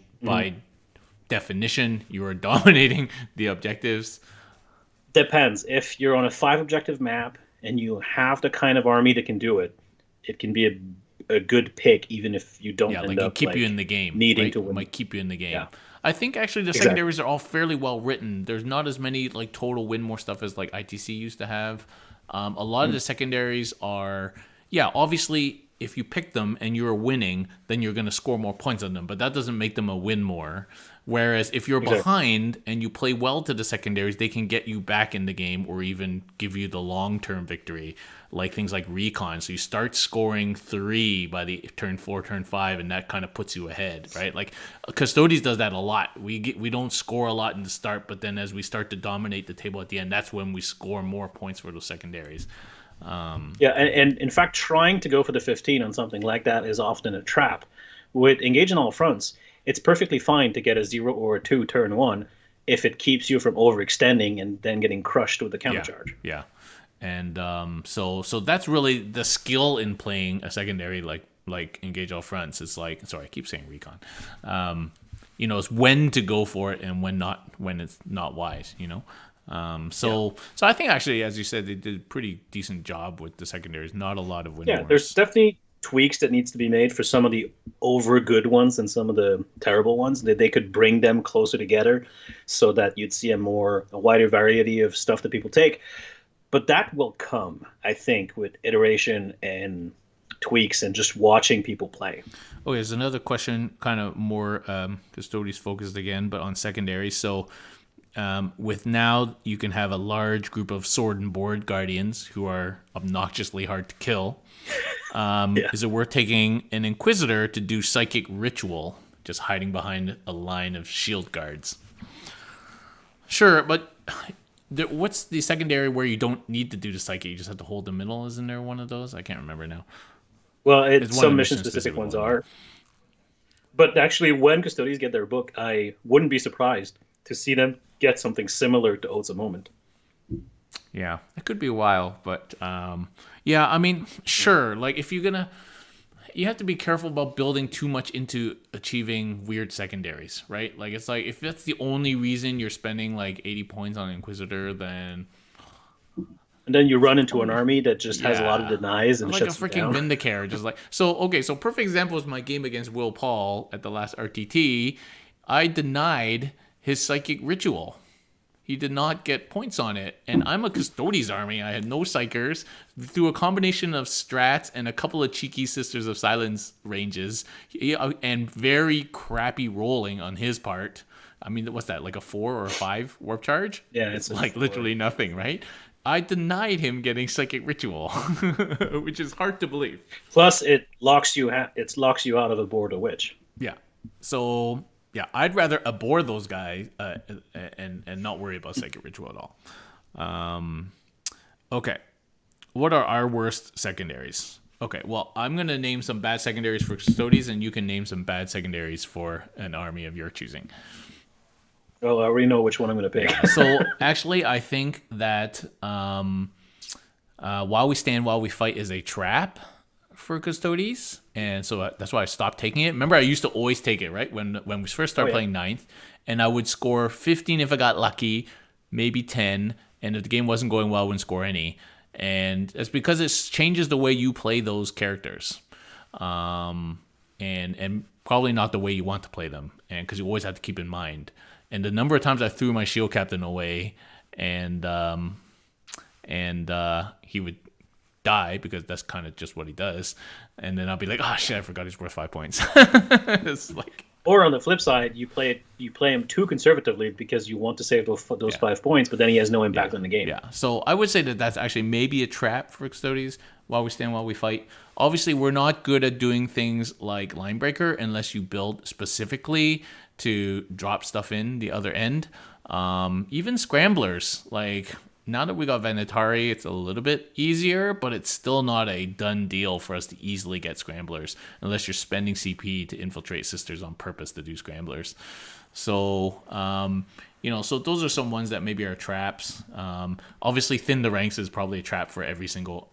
definition you are dominating the objectives. Depends. If you're on a 5 objective map and you have the kind of army that can do it, it can be a good pick, even if you don't Yeah, end like it up keep you in the game, needing right? to It win. might keep you in the game. Yeah, I think actually the exactly. secondaries are all fairly well written. There's not as many like total win more stuff as like ITC used to have. A lot of the secondaries are, yeah, obviously if you pick them and you're winning, then you're going to score more points on them, but that doesn't make them a win more. Whereas if you're Exactly. behind and you play well to the secondaries, they can get you back in the game or even give you the long-term victory, like things like recon. So you start scoring 3 by the turn 4, turn 5, and that kind of puts you ahead, right? Like Custodes does that a lot. We don't score a lot in the start, but then as we start to dominate the table at the end, that's when we score more points for those secondaries. Yeah, and in fact, trying to go for the 15 on something like that is often a trap. With Engage on All Fronts, it's perfectly fine to get a 0 or a 2 turn 1 if it keeps you from overextending and then getting crushed with the Yeah, countercharge. yeah, and so that's really the skill in playing a secondary like Engage All Fronts. It's like, sorry, I keep saying recon. It's when to go for it and when it's not wise. So I think actually, as you said, they did a pretty decent job with the secondaries. Not a lot of win Yeah, there's wars. definitely tweaks that needs to be made for some of the over good ones and some of the terrible ones. That they could bring them closer together so that you'd see a wider variety of stuff that people take. But that will come, I think, with iteration and tweaks and just watching people play. Okay, there's another question, kind of more Custodes focused again, but on secondary. So with now, you can have a large group of sword and board guardians who are obnoxiously hard to kill. Yeah. Is it worth taking an Inquisitor to do psychic ritual, just hiding behind a line of shield guards? Sure, but what's the secondary where you don't need to do the psychic? You just have to hold the middle. Isn't there one of those? I can't remember now. Well, It's one of some the mission-specific mission-specific ones ones. are. But actually, when Custodes get their book, I wouldn't be surprised to see them get something similar to Oath's a Moment. Yeah, it could be a while, but yeah, I mean, sure. Like if you're gonna, you have to be careful about building too much into achieving weird secondaries, right? Like it's like if that's the only reason you're spending like 80 points on Inquisitor, then And then you run into an army that just has a lot of yeah. denies and Like a shuts you freaking down. Vindicare, just like so. Okay, so perfect example is my game against Will Paul at the last RTT. I denied his psychic ritual. He did not get points on it, and I'm a Custodes army. I had no psychers. Through a combination of strats and a couple of cheeky Sisters of Silence ranges, and very crappy rolling on his part. I mean, what's that? Like a 4 or a 5 warp charge? Yeah, It's it's a like 4. literally nothing, right? I denied him getting psychic ritual, which is hard to believe. Plus, it locks you out of a board of witch. Yeah. So yeah, I'd rather abhor those guys and not worry about psychic ritual at all. Okay. What are our worst secondaries? Okay, well, I'm going to name some bad secondaries for Custodes, and you can name some bad secondaries for an army of your choosing. Oh, I already know which one I'm going to pick. So, actually, I think that While We Stand, While We Fight is a trap for Custodes, and so that's why I stopped taking it. Remember, I used to always take it, right? When we first started playing ninth, and I would score 15 if I got lucky, maybe 10, and if the game wasn't going well, I wouldn't score any. And it's because it changes the way you play those characters, and probably not the way you want to play them, and because you always have to keep in mind. And the number of times I threw my shield captain away, and he would die because that's kind of just what he does, and then I'll be like, oh shit, I forgot he's worth 5 points. It's like, or on the flip side, you play him too conservatively because you want to save those 5 points, but then he has no impact on the game. Yeah, so I would say that that's actually maybe a trap for Custodes. While We Stand, While We Fight. Obviously, we're not good at doing things like Linebreaker unless you build specifically to drop stuff in the other end. Even Scramblers, like now that we got Venatari, it's a little bit easier, but it's still not a done deal for us to easily get Scramblers unless you're spending CP to infiltrate Sisters on purpose to do Scramblers. So, so those are some ones that maybe are traps. Obviously, Thin the Ranks is probably a trap for every single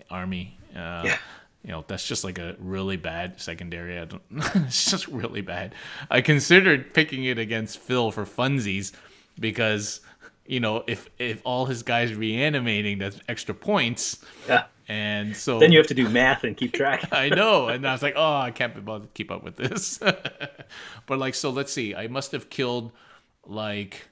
army. That's just like a really bad secondary. It's just really bad. I considered picking it against Phil for funsies because, if all his guys reanimating, that's extra points. Yeah. And so then you have to do math and keep track. I know. And I was like, oh, I can't be bothered to keep up with this. But so let's see. I must have killed like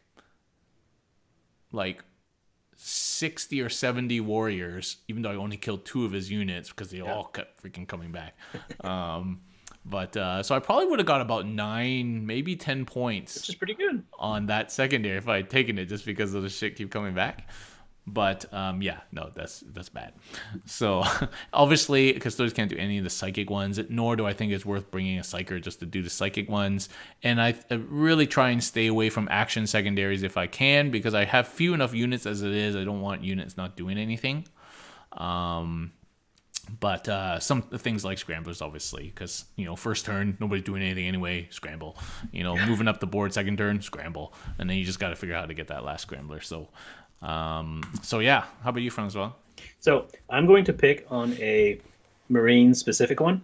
60 or 70 warriors, even though I only killed 2 of his units because they all kept freaking coming back. So I probably would have got about 9, maybe 10 points. Which is pretty good. On that secondary if I had taken it just because of the shit keep coming back. But that's bad. So obviously Custodes can't do any of the psychic ones, nor do I think it's worth bringing a psyker just to do the psychic ones. And I really try and stay away from action secondaries if I can, because I have few enough units as it is. I don't want units not doing anything. But some things like Scramblers, obviously, because first turn nobody's doing anything anyway. Scramble, moving up the board, second turn, scramble, and then you just got to figure out how to get that last Scrambler. So yeah, how about you, Francois? So I'm going to pick on a Marine specific one,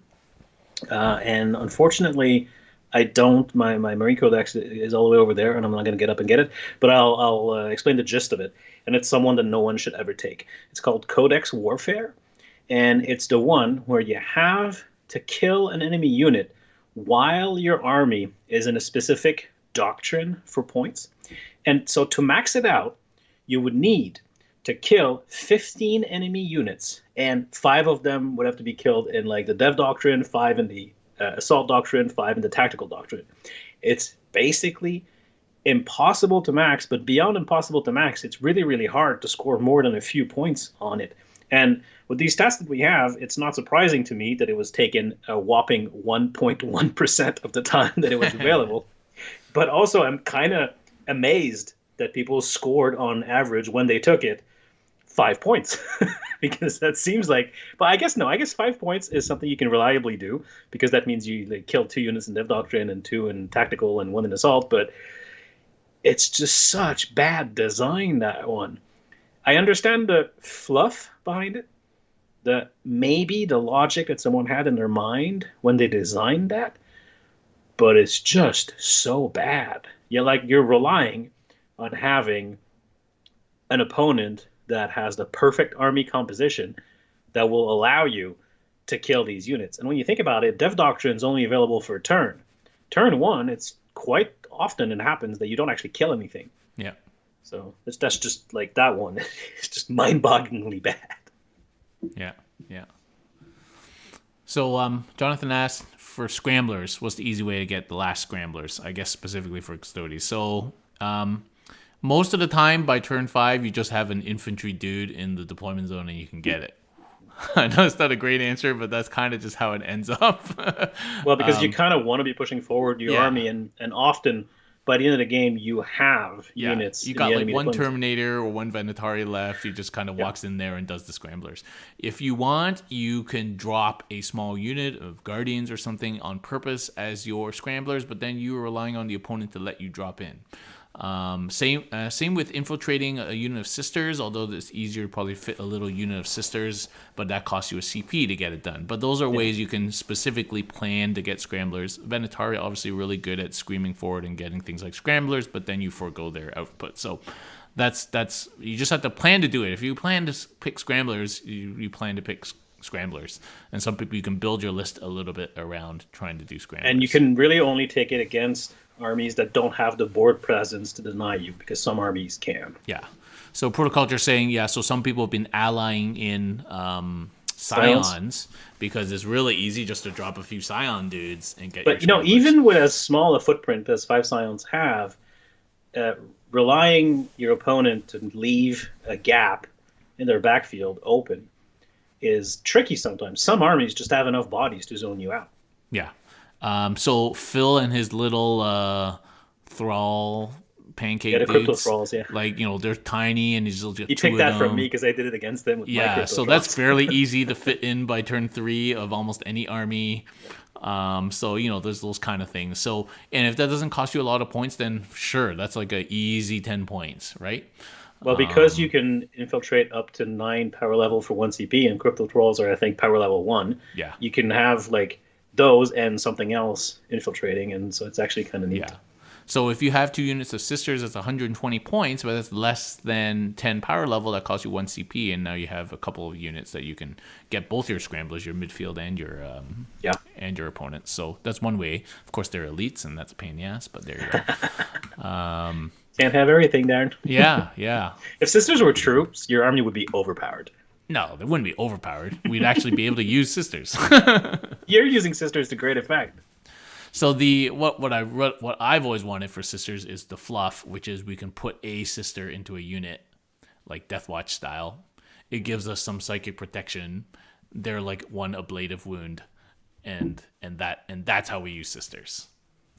and unfortunately, I don't. My Marine Codex is all the way over there, and I'm not going to get up and get it. But I'll explain the gist of it, and it's someone that no one should ever take. It's called Codex Warfare, and it's the one where you have to kill an enemy unit while your army is in a specific doctrine for points. And so to max it out, you would need to kill 15 enemy units, and 5 of them would have to be killed in like the Dev Doctrine, 5 in the Assault Doctrine, 5 in the Tactical Doctrine. It's basically impossible to max, but beyond impossible to max, it's really, really hard to score more than a few points on it. And with these stats that we have, it's not surprising to me that it was taken a whopping 1.1% of the time that it was available. But also, I'm kind of amazed that people scored on average when they took it 5 points, because that seems like, but I guess 5 points is something you can reliably do, because that means you killed 2 units in Dev Doctrine and 2 in Tactical and 1 in Assault. But it's just such bad design, that one. I understand the fluff behind it, the maybe the logic that someone had in their mind when they designed that, but it's just so bad. Yeah, like you're relying on having an opponent that has the perfect army composition that will allow you to kill these units. And when you think about it, Dev Doctrine is only available for a turn. Turn one, it's quite often it happens that you don't actually kill anything. Yeah. So that's just like that one. It's just mind-bogglingly bad. Yeah. Yeah. So Jonathan asked for scramblers. What's the easy way to get the last scramblers? I guess specifically for Custodes. So most of the time by turn 5, you just have an infantry dude in the deployment zone and you can get it. I know it's not a great answer, but that's kind of just how it ends up. Well, because you kind of want to be pushing forward your yeah. army, and often by the end of the game, you have Yeah, units. you in got the like enemy one deployment. Terminator or one Venatari left. He just kind of walks in there and does the scramblers. If you want, you can drop a small unit of Guardians or something on purpose as your scramblers, but then you are relying on the opponent to let you drop in. Same with infiltrating a unit of sisters, although it's easier to probably fit a little unit of sisters, but that costs you a CP to get it done. But those are ways you can specifically plan to get scramblers. Venatari obviously really good at screaming forward and getting things like scramblers, but then you forego their output. So that's you just have to plan to do it. If you plan to pick scramblers, you plan to pick scramblers. And some people, you can build your list a little bit around trying to do scramblers. And you can really only take it against armies that don't have the board presence to deny you, because some armies can. Yeah. So Protoculture saying, yeah, so some people have been allying in Scions because it's really easy just to drop a few Scion dudes and get But, your scramblers. even with as small a footprint as 5 Scions have, relying your opponent to leave a gap in their backfield open is tricky sometimes. Some armies just have enough bodies to zone you out. Yeah. So Phil and his little thrall pancake The crypto dudes, thralls, yeah. like, they're tiny and he's just He two picked of that them. from me because I did it against them with my Yeah, crypto so thralls. that's fairly easy to fit in by turn 3 of almost any army. So, there's those kind of things. So, and if that doesn't cost you a lot of points, then sure, that's like a easy 10 points, right? Well, because you can infiltrate up to 9 power level for 1 CP, and crypto thralls are, I think, power level 1. Yeah. You can have like those and something else infiltrating, and so it's actually kind of neat. Yeah. So if you have 2 units of sisters, that's 120 points, but that's less than 10 power level. That costs you 1 CP, and now you have a couple of units that you can get both your scramblers, your midfield, and your opponents. So that's one way. Of course, they're elites, and that's a pain in the ass, but there you go. Can't have everything, Darren. Yeah. If sisters were troops, your army would be overpowered. No, they wouldn't be overpowered. We'd actually be able to use sisters. You're using sisters to great effect. So what I've always wanted for sisters is the fluff, which is we can put a sister into a unit, like Deathwatch style. It gives us some psychic protection. They're like one ablative wound, and that's how we use sisters.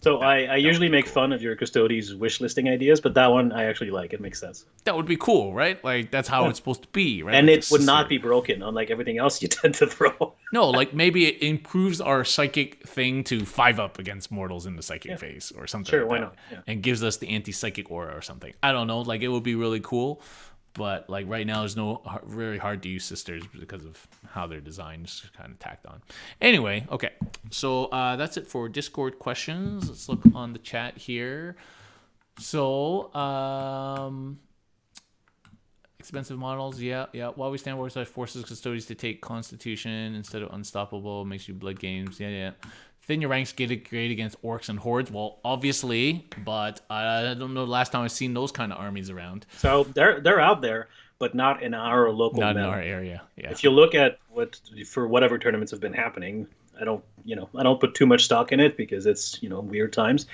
So I usually make fun of your Custodes wish listing ideas, but that one I actually like. It makes sense. That would be cool, right? Like that's how it's supposed to be, right? And Like it would not be broken, unlike everything else you tend to throw. No, like maybe it improves our psychic thing to 5-up against mortals in the psychic phase or something. Sure, like why that. not? Yeah. And gives us the anti-psychic aura or something. I don't know. Like it would be really cool, but like right now, there's no very hard to use sisters because of how they're designed. It's kind of tacked on. Anyway, okay. So that's it for Discord questions. Let's look on the chat here. So expensive models, yeah. While we stand warside forces custodians to take Constitution instead of Unstoppable, makes you blood games, yeah. Thin your ranks, get it great against orcs and hordes. Well, obviously, but I don't know the last time I've seen those kind of armies around. So they're out there, but not in our local. Not in meta. our area. Yeah. If you look at for whatever tournaments have been happening, I don't put too much stock in it because it's weird times,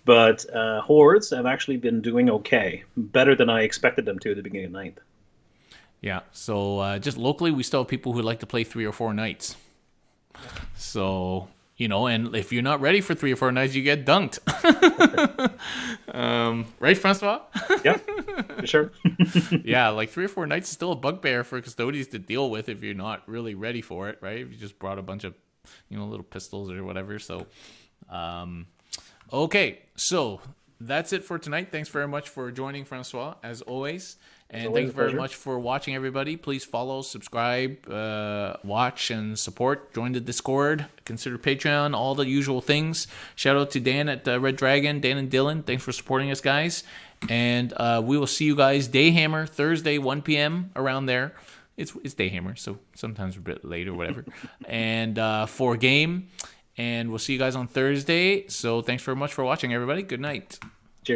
but hordes have actually been doing okay, better than I expected them to at the beginning of ninth. Yeah. So just locally, we still have people who like to play 3 or 4 nights. So and if you're not ready for 3 or 4 nights, you get dunked. Right, Francois? Yeah, for sure. Yeah, like 3 or 4 nights is still a bugbear for custodians to deal with if you're not really ready for it, right? If you just brought a bunch of, little pistols or whatever. So, okay. So that's it for tonight. Thanks very much for joining, Francois, as always. And always, thank you a very pleasure. much for watching, everybody. Please follow, subscribe, watch, and support. Join the Discord. Consider Patreon, all the usual things. Shout out to Dan at Red Dragon, Dan and Dylan. Thanks for supporting us, guys. And we will see you guys Dayhammer Thursday, 1 p.m. around there. It's Dayhammer, so sometimes we're a bit late or whatever. And for game. And we'll see you guys on Thursday. So thanks very much for watching, everybody. Good night.